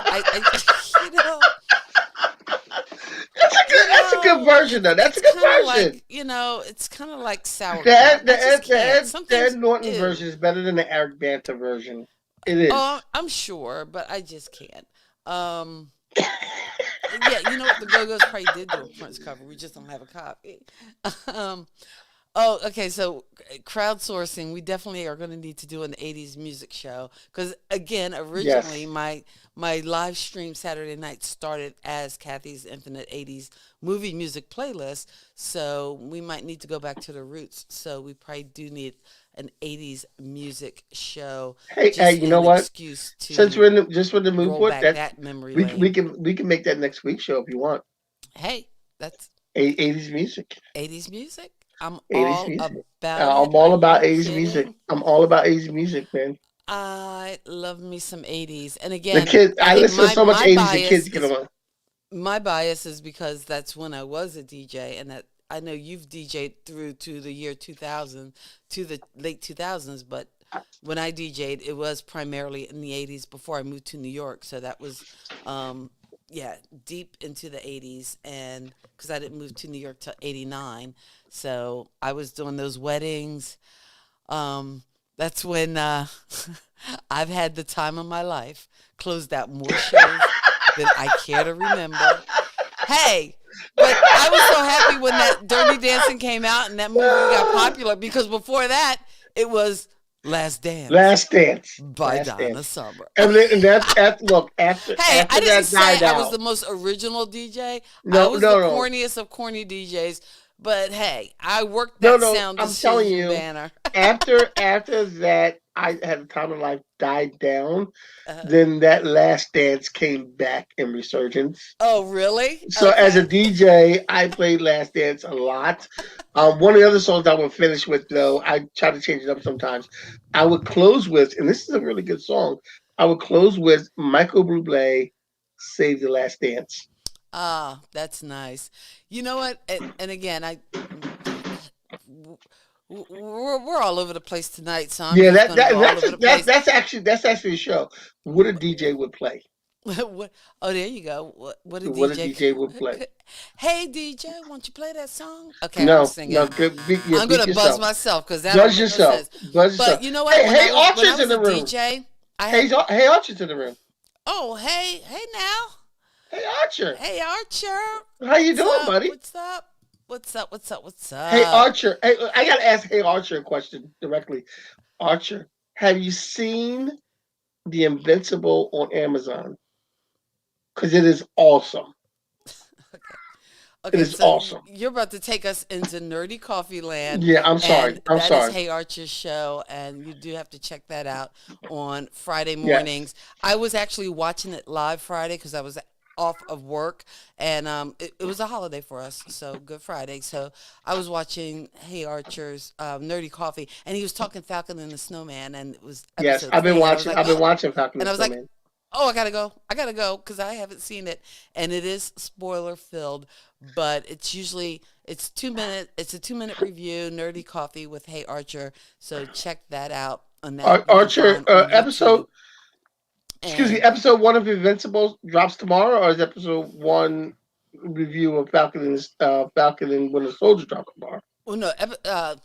I you know, That's a good version though. That's a it's good kind of version. like it's kind of like sauerkraut. I just can't. Some The Ed things, Norton ew. version is better than the Eric Banta version. It is. Oh, I'm sure, but I just can't. Um, yeah, you know what? The Go Go's probably did do a Prince cover. We just don't have a copy. Um, oh, okay. So crowdsourcing, we definitely are going to need to do an '80s music show because, again, originally Yes. my live stream Saturday night started as Kathy's Infinite '80s movie music playlist. So we might need to go back to the roots. So we probably do need an '80s music show, Hey, just you know an what? excuse Since we're to in just with the mood roll board, back that that memory lane. we can make that next week's show if you want. Hey, that's 80s music. '80s music. I'm 80s all music. about it. I'm Are all about you 80s music. kidding? I'm all about 80s music, man. I love me some '80s. And The again, kids, I I think listen to so much 80s. The kids get on. my bias is because that's when I was a DJ, and that I know you've DJed through to the year 2000, to the late 2000s, but when I DJed, it was primarily in the '80s before I moved to New York. So that was, um, yeah, deep into the '80s, and because I didn't move to New York till '89, so I was doing those weddings. Um, that's when I've had the time of my life. Closed out more shows than I care to remember. Hey, but I was so happy when that Dirty Dancing came out and that movie got popular because before that it was Last Dance Last Dance. by Last Donna Dance. Summer. And that's look Hey, I after didn't that say died I was out. the most original DJ. I No, was the no, no, corniest of corny DJs. But hey, I worked no, that no. sound I'm telling decision you, banner. after that, I had the time of life died down. uh, Then that Last Dance came back in resurgence. oh, really? So as a Okay. DJ, I played Last Dance a lot. One of the other songs I would finish with, though, I try to change it up sometimes. I would close with, and this is a really good song. I would close with Michael Bublé, "Save the Last Dance." Ah, that's nice. You know what? And again, we're all over the place tonight, so I'm Yeah, just going to go all over the place. that's actually a show. What a DJ would play. What, oh, there you go. What a What a DJ. DJ would play. Hey, DJ, won't you play that song? Okay, I won't No, sing no, it. good. I'm Beat gonna buzz yourself. myself because that don't Buzz make no yourself. sense. Buzz But yourself. you know what? Hey, When hey, I Archer's in was a the room. DJ, I had. Hey, Archer's in the room. Oh, hey now, Hey, Archer. hey Archer, How you what's doing, up? buddy? What's up? What's up? What's up? What's Hey, up? Archer. Hey, I gotta ask Hey Archer a question directly. Archer, have you seen The Invincible on Amazon? Because it is awesome. Okay. It Okay, is so awesome. you're about to take us into nerdy coffee land, Yeah, I'm sorry. and I'm that is sorry. Hey Archer's show, and you do have to check that out on Friday Yes. mornings. I was actually watching it live Friday because I was off of work, and it was a holiday for us, so Good Friday. So I was watching Hey Archer's Nerdy Coffee, and he was talking Falcon and the Snowman, and it was Yes. episode 3, and I was like, I've been oh, watching Falcon and and I was like, Snowman. oh, I gotta go because I haven't seen it, and it is spoiler filled, but it's 2 minute, it's a 2 minute review, nerdy coffee with Hey Archer, so check that out on that you can Archer find on episode. YouTube. Excuse me. And Episode one of Invincible drops tomorrow, or is episode one review of Falcon and Winter Soldier drop tomorrow? well, no,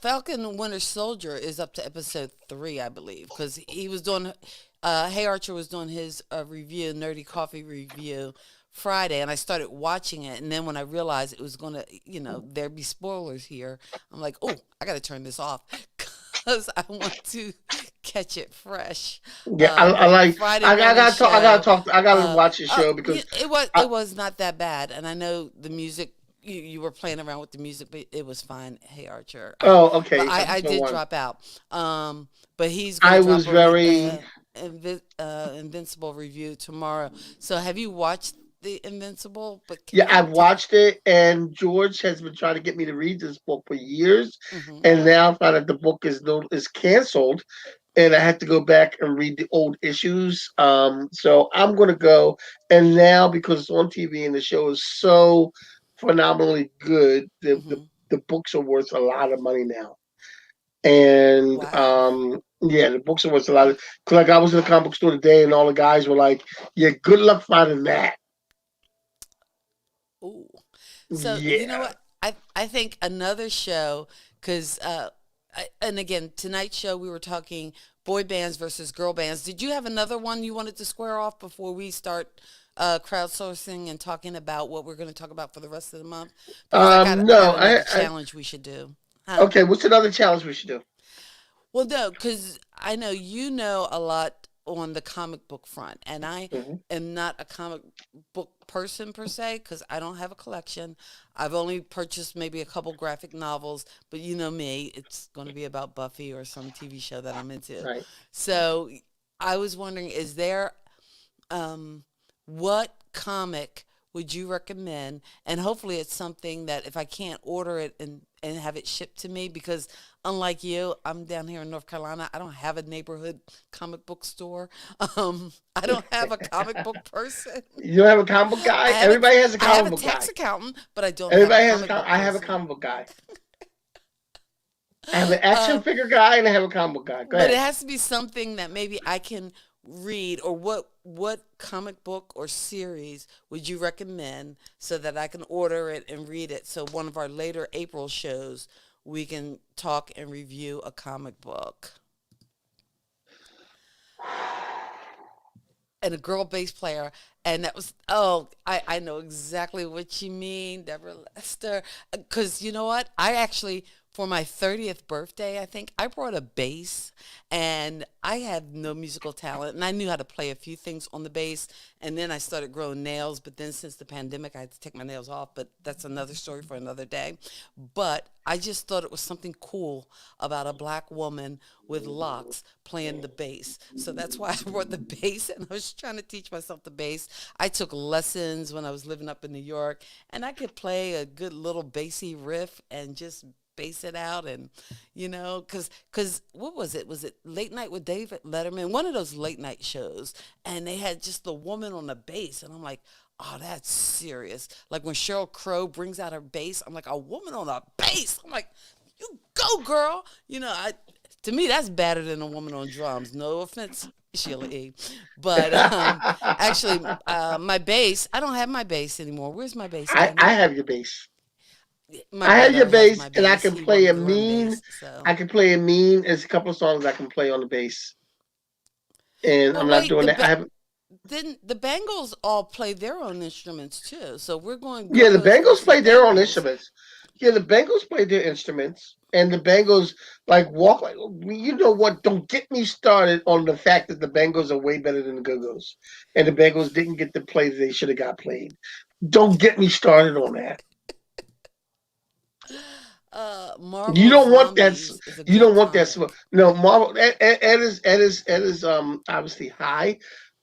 Falcon and Winter Soldier is up to episode 3, I believe, because he was doing, Hey Archer was doing his review, nerdy coffee review Friday, and I started watching it, and then when I realized it was gonna, there'd be spoilers here, I'm like, oh, I gotta turn this off because I want to catch it fresh. Yeah, I But like. Friday I morning gotta talk. I gotta show, talk. I gotta watch the show because I, it was not that bad, and I know the music. You were playing around with the music, but it was fine. Hey Archer, oh, but okay. I Episode did one. drop out. But he's gonna I drop was very. Invincible review tomorrow. So have you watched the Invincible? But can Yeah, you I've talk? watched it, and George has been trying to get me to read this book for years, Hmm. and now I find that the book is canceled, and I have to go back and read the old issues. So I'm gonna go, and now because it's on TV and the show is so phenomenally good, Hmm. the books are worth a lot of money now. And Wow. yeah, the books are worth a lot of. Cause like I was in the comic book store today, and all the guys were like, "Yeah, good luck finding that." Ooh. So you know Yeah. what? I think another show because and again tonight's show we were talking boy bands versus girl bands. Did you have another one you wanted to square off before we start crowdsourcing and talking about what we're going to talk about for the rest of the month? Because I got No, another I challenge we should do. Huh? okay. What's another challenge we should do? Well, no, because I know you know a lot on the comic book front, and I Hmm. am not a comic book person per se because I don't have a collection. I've only purchased maybe a couple graphic novels, but you know me, it's going to be about Buffy or some TV show that I'm into. Right. So I was wondering, is there what comic would you recommend? And hopefully, it's something that if I can't order it and have it shipped to me, because unlike you, I'm down here in North Carolina. I don't have a neighborhood comic book store. I don't have a comic book person. You don't have a comic book I guy? have a Everybody has a I have comic a book tax guy. accountant, but I don't have a Everybody has a comic book I have a person. comic book guy. I have an action Uh, figure guy and I have a comic book guy. Go but it ahead. has to be something that maybe I can read, or what comic book or series would you recommend so that I can order it and read it, so one of our later April shows we can talk and review a comic book. And a girl bass player, and that was, oh, I know exactly what you mean, Deborah Lester, because you know what, I actually, for my 30th birthday, I think I brought a bass, and I had no musical talent, and I knew how to play a few things on the bass, and then I started growing nails, but then since the pandemic I had to take my nails off, but that's another story for another day. But I just thought it was something cool about a black woman with locks playing the bass. So that's why I brought the bass, and I was trying to teach myself the bass. I took lessons when I was living up in New York, and I could play a good little bassy riff and just bass it out. And because what was it, Late Night with David Letterman, one of those late night shows, and they had just the woman on the bass, and I'm like, oh, that's serious. Like when Sheryl Crow brings out her bass, I'm like, a woman on a bass. I'm like, you go, girl. To me, that's better than a woman on drums. No offense, Sheila E. But actually, my bass, I don't have my bass anymore. Where's my bass, I Kenny? have your bass. My I have your brother has bass my and I bass. can He won play a a drum mean bass. So, I can play a mean. There's a couple of songs I can play on the bass. And well, I'm not wait, doing that. I haven't didn't the Bengals all play their own instruments too? So we're going Yeah, the Go-Go's Bengals versus played their own Bengals. instruments. Yeah, the Bengals played their instruments, and the Bengals like walk like you know what? Don't get me started on the fact that the Bengals are way better than the Go-Go's, and the Bengals didn't get the play that they should have got played. Don't get me started on that. You Marvel don't want that. Zombies is a You good don't want that. comment. No, Marvel. Ed is obviously high.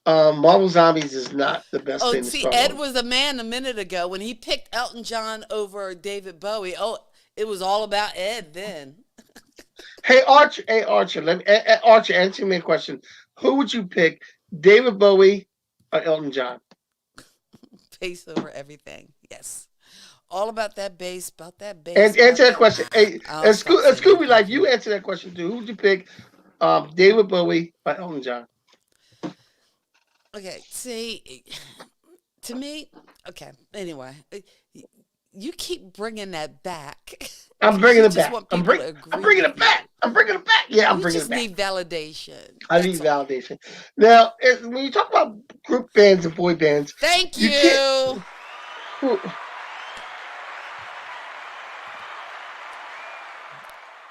Marvel Zombies is not the best Oh, thing to see, start Ed on. was a man a minute ago when he picked Elton John over David Bowie. Oh, it was all about Ed then. Hey Archer, Archer, answer me a question. Who would you pick, David Bowie or Elton John? Bass over everything. Yes. All about that And bass, answer about that that. question. Hey, I'll stop singing. Scooby, like Thank you you. answer that question too. Who would you pick, David Bowie or Elton John? Okay. See, to me, okay. Anyway, you keep bringing that back I'm because bringing you it just back. want people to I'm agree bringing with it back. you. I'm bringing it back. Yeah, I'm You bringing it just back. need validation. I That's need all. validation. Now, when you talk about group bands and boy bands, Thank you can't. you. who-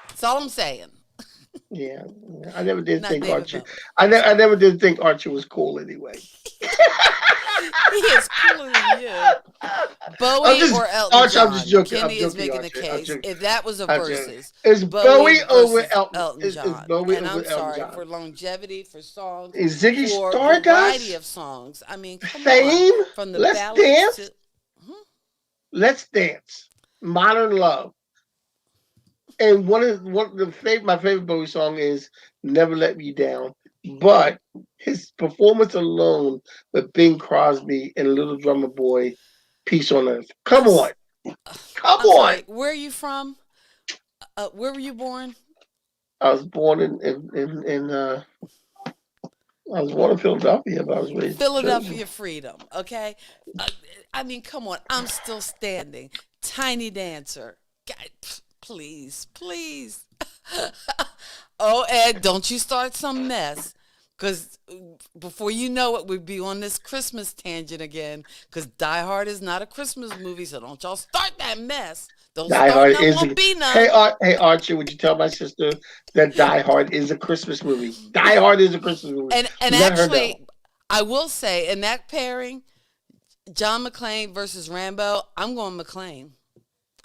That's all I'm saying. Yeah, I never did Not think David Archer. Bowie. I Sorry. never did think Archer was cool anyway. He is cooler than you. I'm Bowie just or Elton Archer. I'm just John? joking. I'm Kenny is joking, making a Archer. I'm case. joking. If that was a I'm joking. versus, Is Bowie Bowie over versus Elton? Elton Is John. Bowie And over I'm Elton sorry John? for longevity, for songs, Is Ziggy for variety Stardust? of songs. I mean, come on. Fame? From the Let's ballads dance. to. Hmm? Let's dance. Modern Love. And my favorite Bowie song is "Never Let Me Down." But his performance alone with Bing Crosby and Little Drummer Boy, "Peace on Earth." I'm, Come on, come I'm on. sorry. Where are you from? Where were you born? I was born I was born in Philadelphia, but I was raised in Jersey. Philadelphia Freedom, okay? Uh, I mean, come on. I'm still standing. Tiny Dancer. God, please, please. Oh, Ed, don't you start some mess. Because before you know it, we'll be on this Christmas tangent again. Because Die Hard is not a Christmas movie, so don't y'all start that mess. Don't Die start Hard none, is won't a be none. Hey Archie, would you tell my sister that Die Hard is a Christmas movie? Die Hard is a Christmas movie. And Let her know. actually, I will say, in that pairing, John McClane versus Rambo, I'm going McClane.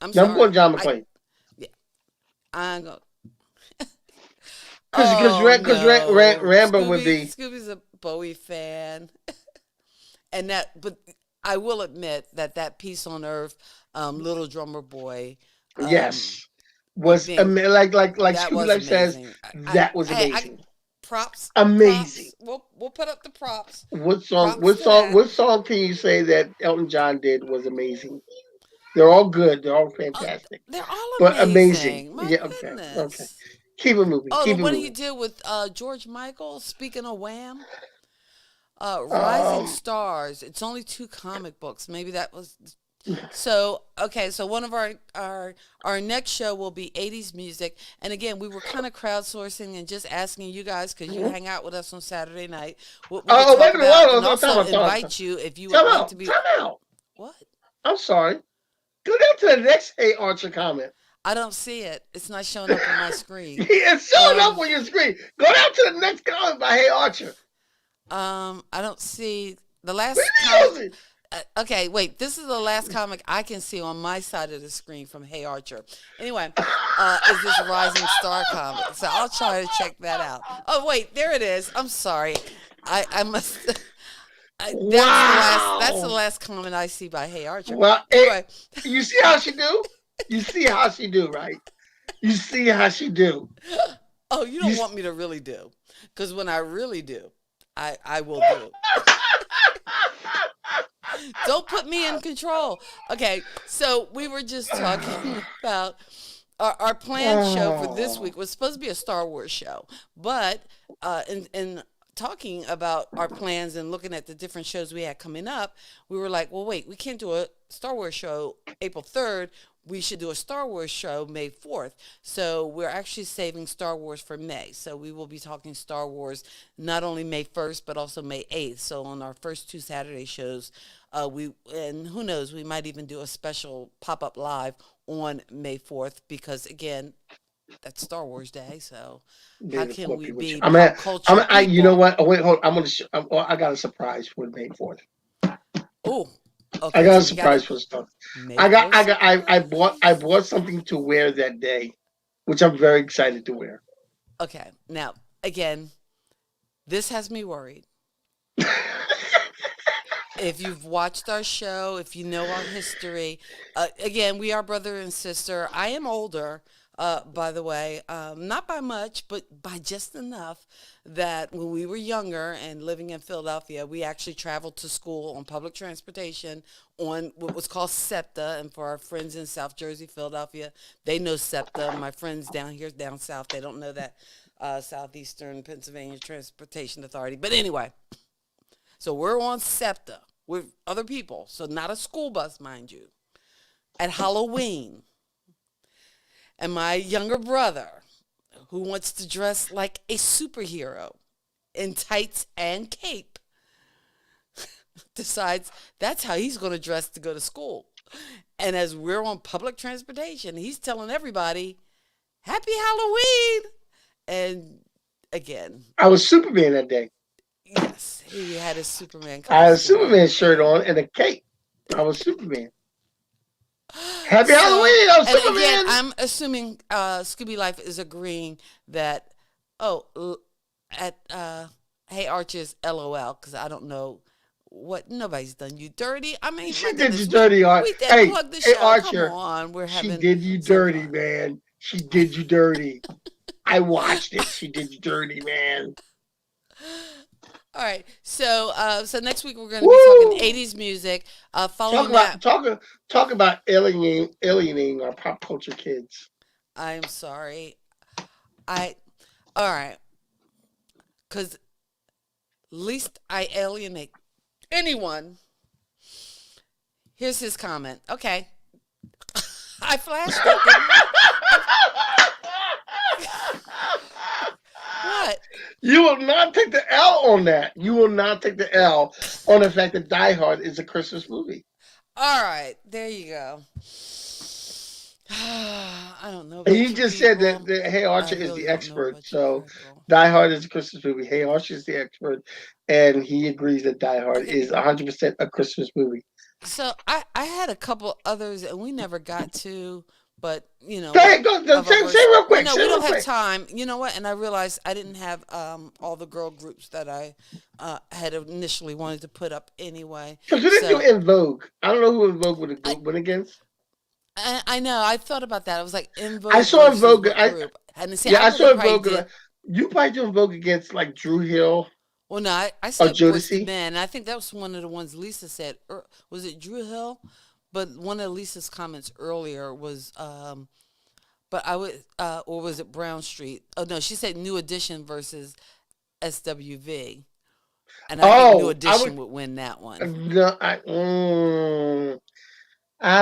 I'm Now I'm going sorry. John McClane Yeah, I'm going. because Oh no, Rambo would be Scooby's a Bowie fan, and that. But I will admit that Peace on Earth, Little Drummer Boy, um, yes was being like that Scooby was Life says amazing. that was Hey, I amazing, amazing. props. We'll put up the props. What song? Props to that. What song can you say that Elton John did was amazing? They're all good. They're all Oh, fantastic, they're all but amazing. amazing. My Yeah. Okay. Okay. goodness. Keep it moving. Oh, the Keep it one he moving. did with George Michael. Speaking of Wham, Rising Um. Stars. It's only two comic books. Maybe that was so. Okay, so one of our next show will be 80s music, and again, we were kind of crowdsourcing and just asking you guys because you hang out with us on Saturday night what we could Oh, wait talk a minute. about, and Hold on. also Time out. invite you if you would Time like to out. be. Time out. What? I'm sorry. Go down to the next Hey Archer comment. I don't see it. It's not showing up on my screen. It's showing up Um, on your screen. Go down to the next comment by Hey Archer. I don't see the What last are you comic. using? Okay, wait. This is the last comic I can see on my side of the screen from Hey Archer. Anyway, is this Rising Star comic? So I'll try to check that out. Oh wait, there it is. I'm sorry. I must. That's the Wow. last comment I see by Hey Archer. Well, Anyway, you see how she do? You see how she do, right? You see how she do. oh, you You don't want me to really do, because when I really do, I will do. Don't put me in control. Okay, so we were just talking about our planned show for this Oh. week was supposed to be a Star Wars show, but in talking about our plans and looking at the different shows we had coming up, we were like, well, wait, we can't do a Star Wars show April 3rd. We should do a Star Wars show May 4th. So we're actually saving Star Wars for May. So we will be talking Star Wars not only May 1st, but also May 8th. So on our first two Saturday shows, and who knows, we might even do a special pop-up live on May 4th because, again, that's Star Wars Day. So how Being a can we corporate with you. be pop culture You know people? what? Oh, wait, hold on. I got a surprise for May 4th. Oh, I Okay, got a so we got surprise it. for stuff. May 1st. I bought something to wear that day, which I'm very excited to wear. Okay, now again, this has me worried. If you've watched our show, if you know our history, again, we are brother and sister. I am older, by the way, not by much, but by just enough that when we were younger and living in Philadelphia, we actually traveled to school on public transportation on what was called SEPTA. And for our friends in South Jersey, Philadelphia, they know SEPTA. My friends down here, down south, they don't know that Southeastern Pennsylvania Transportation Authority. But anyway, so we're on SEPTA with other people, so not a school bus, mind you, at Halloween. And my younger brother, who wants to dress like a superhero in tights and cape, decides that's how he's going to dress to go to school. And as we're on public transportation, he's telling everybody, Happy Halloween! And again, I was Superman that day. yes, he had his Superman I had a costume on. Superman shirt And on and a cape. I was Superman. Happy so, Halloween! I'm and again, Superman. I'm assuming Scooby Life is agreeing that, at Hey Arches, LOL, because I don't know what, nobody's done you dirty. I mean, She my did you goodness, dirty, Art. we did Hey, plug the hey, show. Come Archer. on, we're She having did you some dirty, fun. man. She did you dirty. I watched it. She did you dirty, man. All right, so next week we're going to be talking Woo! 80s music. Talk Following about that, talk about alienating our pop culture kids. I am sorry. I All right, because least I alienate anyone. Here's his comment. Okay. I flashed it, didn't I? What? You will not take the L on that. You will not take the L on the fact that Die Hard is a Christmas movie. All right. There you go. I don't know And about you you just said people. that Hey I Archer is really the don't know expert. about you So people. Die Hard is a Christmas movie. Hey Archer is the expert, and he agrees that Die Hard Okay. is 100% a Christmas movie. So I had a couple others and we never got to, but you know Go what? ahead, Of our say verse. real Well, quick. no, Say we real don't have quick. time. You know what? And I realized I didn't have all the girl groups that I had initially wanted to put up anyway. Because we didn't do So In Vogue. I don't know who In Vogue would I, have went against. I know. I thought about that. I was like, In I Vogue saw In versus Vogue. what group? And see, Yeah, I I would have saw In probably Vogue. did. You probably do In Vogue against like Drew Hill Well, no, I or said Boys to Jodeci. Men. And I think that was one of the ones Lisa said. Was it Drew Hill? But one of Lisa's comments earlier was, but I would, or was it Brown Street? Oh no, she said New Edition versus SWV, and I think New Oh, I would. Edition would win that one. No, I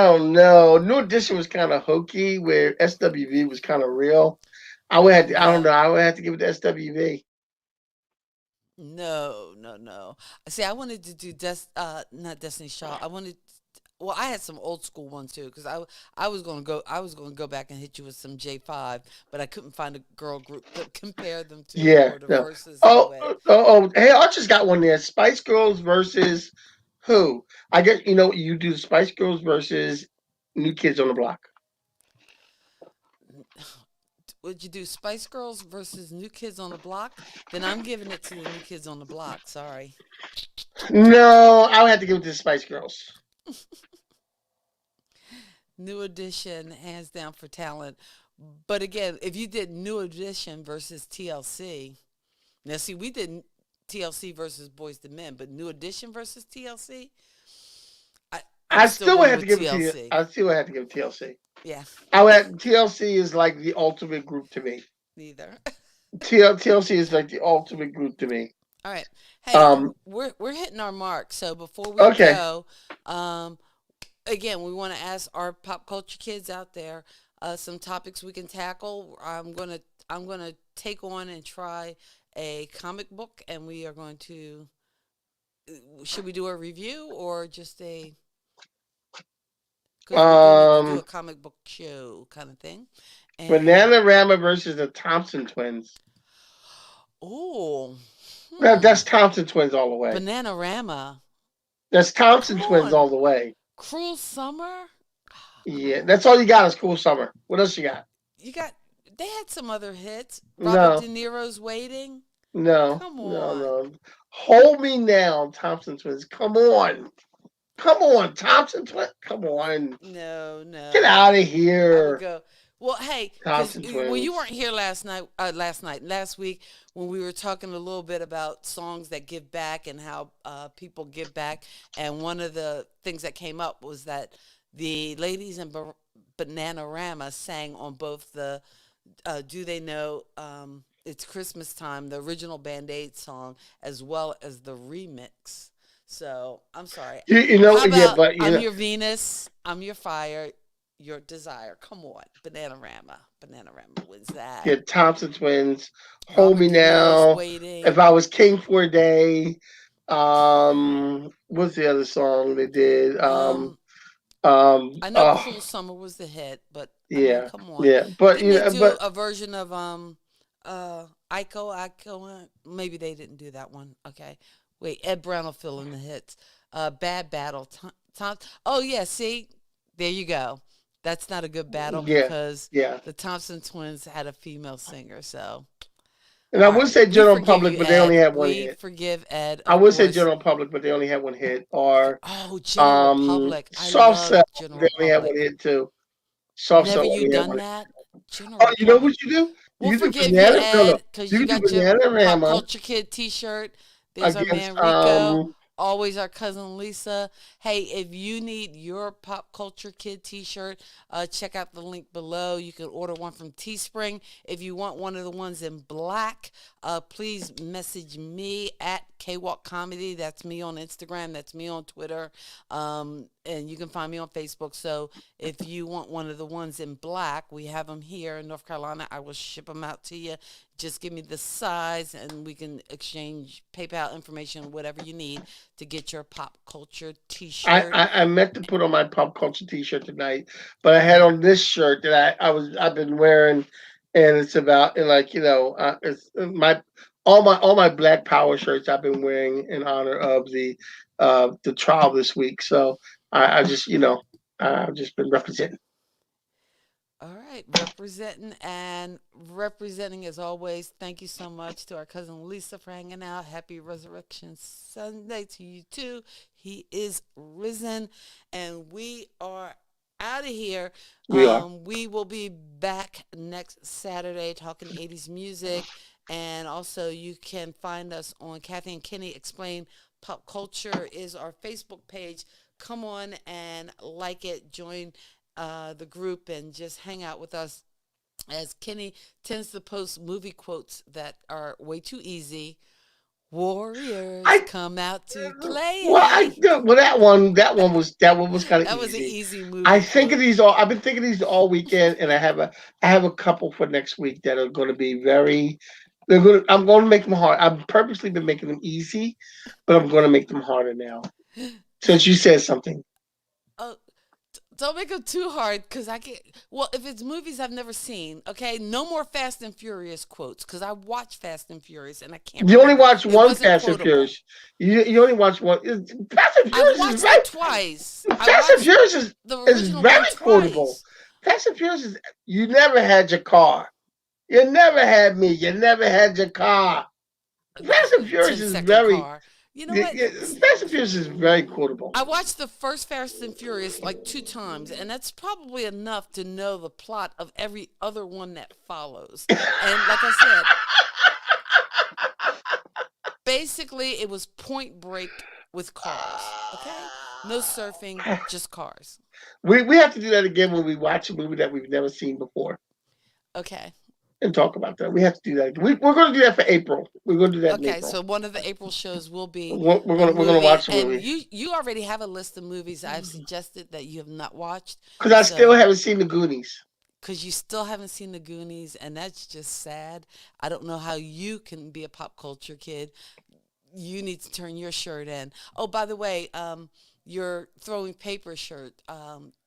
don't know. New Edition was kind of hokey, where SWV was kind of real. I would have to. I don't know. No, I would have to give it to SWV. no, no, no. See, I wanted to do not Destiny Shaw. I wanted. Well, I had some old school ones too, because I was gonna go back and hit you with some J5, but I couldn't find a girl group to compare them to Yeah. or the No. verses in a Oh, way. Hey, Archer's got one there. Spice Girls versus who? I guess you do Spice Girls versus New Kids on the Block. Would you do Spice Girls versus New Kids on the Block? Then I'm giving it to the New Kids on the Block. Sorry. No, I would have to give it to the Spice Girls. New Edition, hands down for talent. But again, if you did New Edition versus TLC, now see, we did TLC versus Boys to Men, but New Edition versus TLC, I'm I still still would going have to with give it to you. TLC. I still would have to give it to TLC. Yeah, TLC is like the ultimate group to me. neither. TLC is like the ultimate group to me. All right. Hey, Um. we're hitting our mark. So before we Okay. go, again, we want to ask our pop culture kids out there some topics we can tackle. I'm gonna take on and try a comic book, and we are going to. Should we do a review or just a? Because we do need to do a Um. comic book show kind of thing. And Bananarama versus the Thompson twins. oh, That's Thompson twins all the way. Bananarama. That's Thompson Come Twins on. all the way. Cruel Summer? Come Yeah, that's on. all you got is Cool Summer. What else you got? You got, they had some other hits. Robert No, De Niro's Waiting. no, Come no, on. no. Hold Me Now, Thompson Twins. Come on. Come on, Thompson Twins. Come on. No, Get out no. of I would here, go. Well, hey, because Thompson well, you Twins. weren't here last week when we were talking a little bit about songs that give back and how people give back. And one of the things that came up was that the ladies in Bananarama sang on both the "Do They Know It's Christmas Time," the original Band Aid song, as well as the remix. So I'm sorry. You know, How yeah, about but you "I'm know, Your Venus, I'm Your Fire, Your Desire"? Come on, Bananarama. Bananarama wins that. yeah, Thompson Twins. Hold Robert Me De Niro's Now. If Waiting. I Was King for a Day. What's the other song they did? Um, I know Oh, "Cruel Summer" was the hit, but I mean, yeah, come on. yeah. But Didn't you they know, do but a version of Iko? Maybe they didn't do that one. Okay, wait. Ed Brown will fill in the hits. Bad Battle. Tom. Oh yeah. See, there you go. That's not a good battle yeah, because yeah. the Thompson Twins had a female singer. So, And I all would right, say we General forgive Public, you, but they only Ed. had one We hit. forgive Ed, I of would say course. General Public, but they only had one hit. Or Oh, General Republic. I Soft love Cell, General they only had Republic. one hit too. Soft Never Cell you only had done one hit. that? General Oh, you know Republic. what you do? We'll You do forgive you, banana. No, no. Ed, because You you can do got your Pop Bananarama Culture Kid T-shirt. There's our against man Rico. Always our cousin Lisa. Hey, if you need your Pop Culture Kid T-shirt, check out the link below. You can order one from Teespring. If you want one of the ones in black, please message me at KWalk Comedy. That's me on Instagram. That's me on Twitter. And you can find me on Facebook. So if you want one of the ones in black, we have them here in North Carolina. I will ship them out to you. Just give me the size and we can exchange PayPal information, whatever you need to get your Pop Culture T-shirt. I meant to put on my pop culture T-shirt tonight, but I had on this shirt that I've been wearing, and it's about and like it's my all my Black Power shirts I've been wearing in honor of the trial this week. So I just I've just been representing. All right, representing as always. Thank you so much to our cousin Lisa for hanging out. Happy Resurrection Sunday to you too. He is risen, and we are out of here. We are. We will be back next Saturday talking 80s music, and also you can find us on Kathy and Kenny Explain Pop Culture is our Facebook page. Come on and like it, join the group and just hang out with us as Kenny tends to post movie quotes that are way too easy. Warriors I come out to Well, play. well that one was kind of That was an easy. easy I movie think of quote. these all. I've been thinking of these all weekend, and I have a couple for next week that are going to be very. They're going. I'm going to make them hard. I've purposely been making them easy, but I'm going to make them harder now. Since you said something, Oh, don't make them too hard because I get. Well, if it's movies I've never seen, okay, no more Fast and Furious quotes because I watched Fast and Furious and I can't you only remember. watch It one wasn't Fast and quotable. Furious. You only watch one. Fast and I've Furious is watched very. it twice. I Fast and watched Furious the is original one very quotable. twice. Fast and Furious is. You never had your car. You never had me. You never had your car. Fast and Furious is 10-second very. car. You know what? Fast and Furious is very quotable. I watched the first Fast and Furious like 2 times, and that's probably enough to know the plot of every other one that follows. And like I said, basically it was Point Break with cars. Okay? No surfing, just cars. We have to do that again when we watch a movie that we've never seen before Okay. and talk about that. We have to do that. We're going to do that for April. We're going to do that in Okay, April. so one of the April shows will be a We're gonna movie, watch a and movie you already have a list of movies I've suggested that you have not watched. because I still So, haven't seen the Goonies. because you still haven't seen the Goonies, and that's just sad. I don't know how you can be a pop culture kid. You need to turn your shirt in. Oh, by the way, your throwing paper shirt.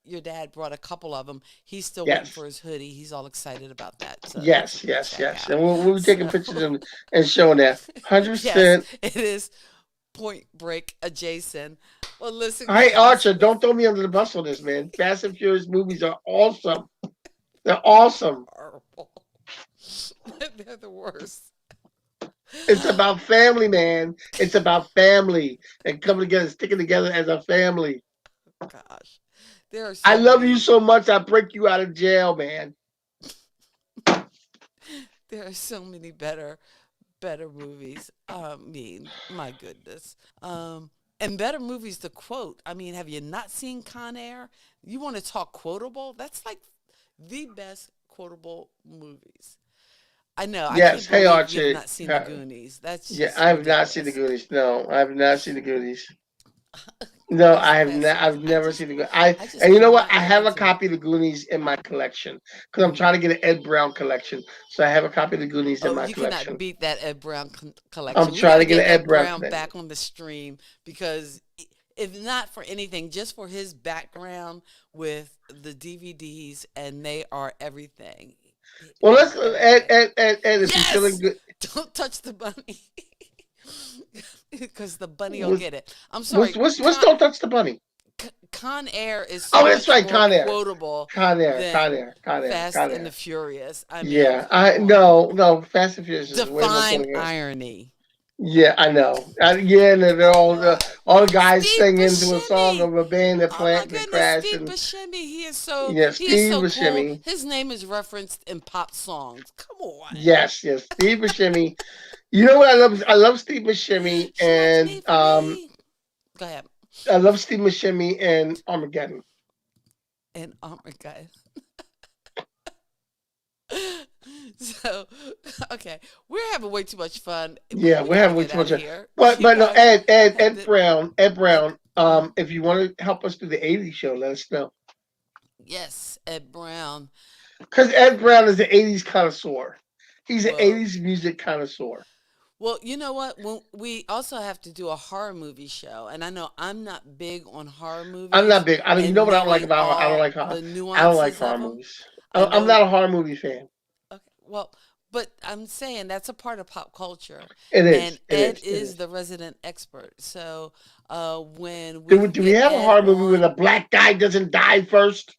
Your dad brought a couple of them. He's still waiting Yes, for his hoodie. He's all excited about that. So that's yes, something to yes, check yes. out. And we'll be taking So pictures and showing that. yes, 100%. it is Point Break adjacent. Well, listen. Hey, guys. Archer, don't throw me under the bus on this, man. Fast and Furious movies are awesome. They're awesome. Horrible. They're the worst. It's about family, man. It's about family and coming together, sticking together as a family. Gosh, there are. I love you so much. I break you out of jail, man. There are so many better movies. I mean, my goodness. And better movies to quote. I mean, have you not seen Con Air? You want to talk quotable? That's like the best quotable movies. I know. Yes. I can't Hey, believe Archie. you've not seen the Goonies. That's just I have not seen the ridiculous. Goonies. No, I have not seen the Goonies. No, I have not. I've never seen the Goonies. And you know what? I have a copy of the Goonies in my collection because I'm trying to get an Ed Brown collection. So I have a copy of the Goonies in my You collection. cannot beat that Ed Brown collection. I'm We trying gotta to get an Ed Brown collection. back on the stream because if not for anything, just for his background with the DVDs, and they are everything. Well, let's Ed if you're feeling Yes! good. Don't touch the bunny. Because the bunny will get it. I'm sorry. What's Don't Touch the Bunny? Con Air is so That's much right, more Con Air. quotable Con Air, than Con Air, Con Air, Fast Con and Air. the Furious. I mean, Yeah, come on. no, Fast and Furious is way more Define funnier. irony. Yeah, I know. Yeah, and they're all the guys Steve sing into a song Buscemi. of a band that Oh my plant that goodness, crashed. Steve And Buscemi. He is so yeah, he is Steve so Buscemi. cool. His name is referenced in pop songs. Come on. Yes, Steve Buscemi. You know what I love? I love Steve Buscemi She likes me and for me. Go ahead. I love Steve Buscemi and Armageddon. And Armageddon. So, okay, we're having way too much fun. Yeah, We we're gotta having way get too out much of fun. here. But You no, guys have Ed to- Brown. If you want to help us do the '80s show, let us know. Yes, Ed Brown. Because Ed Brown is an '80s connoisseur. He's an Well- '80s music connoisseur. Well, you know what? We also have to do a horror movie show, and I know I'm not big on horror movies. I'm not big. You and know what I don't like knowing about? I don't all like horror. the I don't nuances like of horror them. movies. I I'm know- not a horror movie fan. Okay, well, but I'm saying that's a part of pop culture. It is. And It Ed is. is the resident expert. So when we Do can we get have a Ed horror movie where on- the black guy doesn't die first?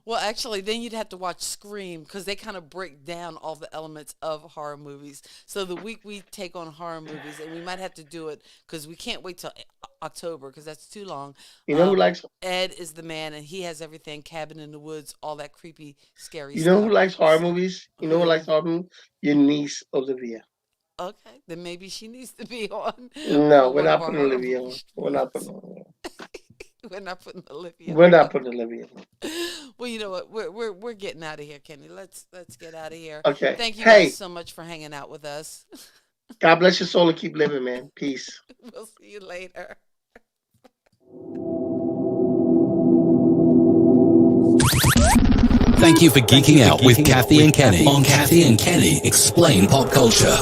Well, actually, then you'd have to watch Scream because they kind of break down all the elements of horror movies. So the week we take on horror movies, and we might have to do it because we can't wait till October because that's too long. You know who likes? Ed is the man, and he has everything: Cabin in the Woods, all that creepy, scary You stuff. know who likes horror movies? You know who Who? likes horror movies? Your niece Olivia. Okay, then maybe she needs to be on. No, on we're one not of our putting horror Olivia on. movies. We're not putting. We're not putting Olivia. We're not putting Olivia on. Well, you know what? We're getting out of here, Kenny. Let's get out of here. Okay. Thank you Hey, guys so much for hanging out with us. God bless your soul and keep living, man. Peace. We'll see you later. Thank you for geeking out with Kathy and Kenny on Kathy and Kenny Explain Pop Culture.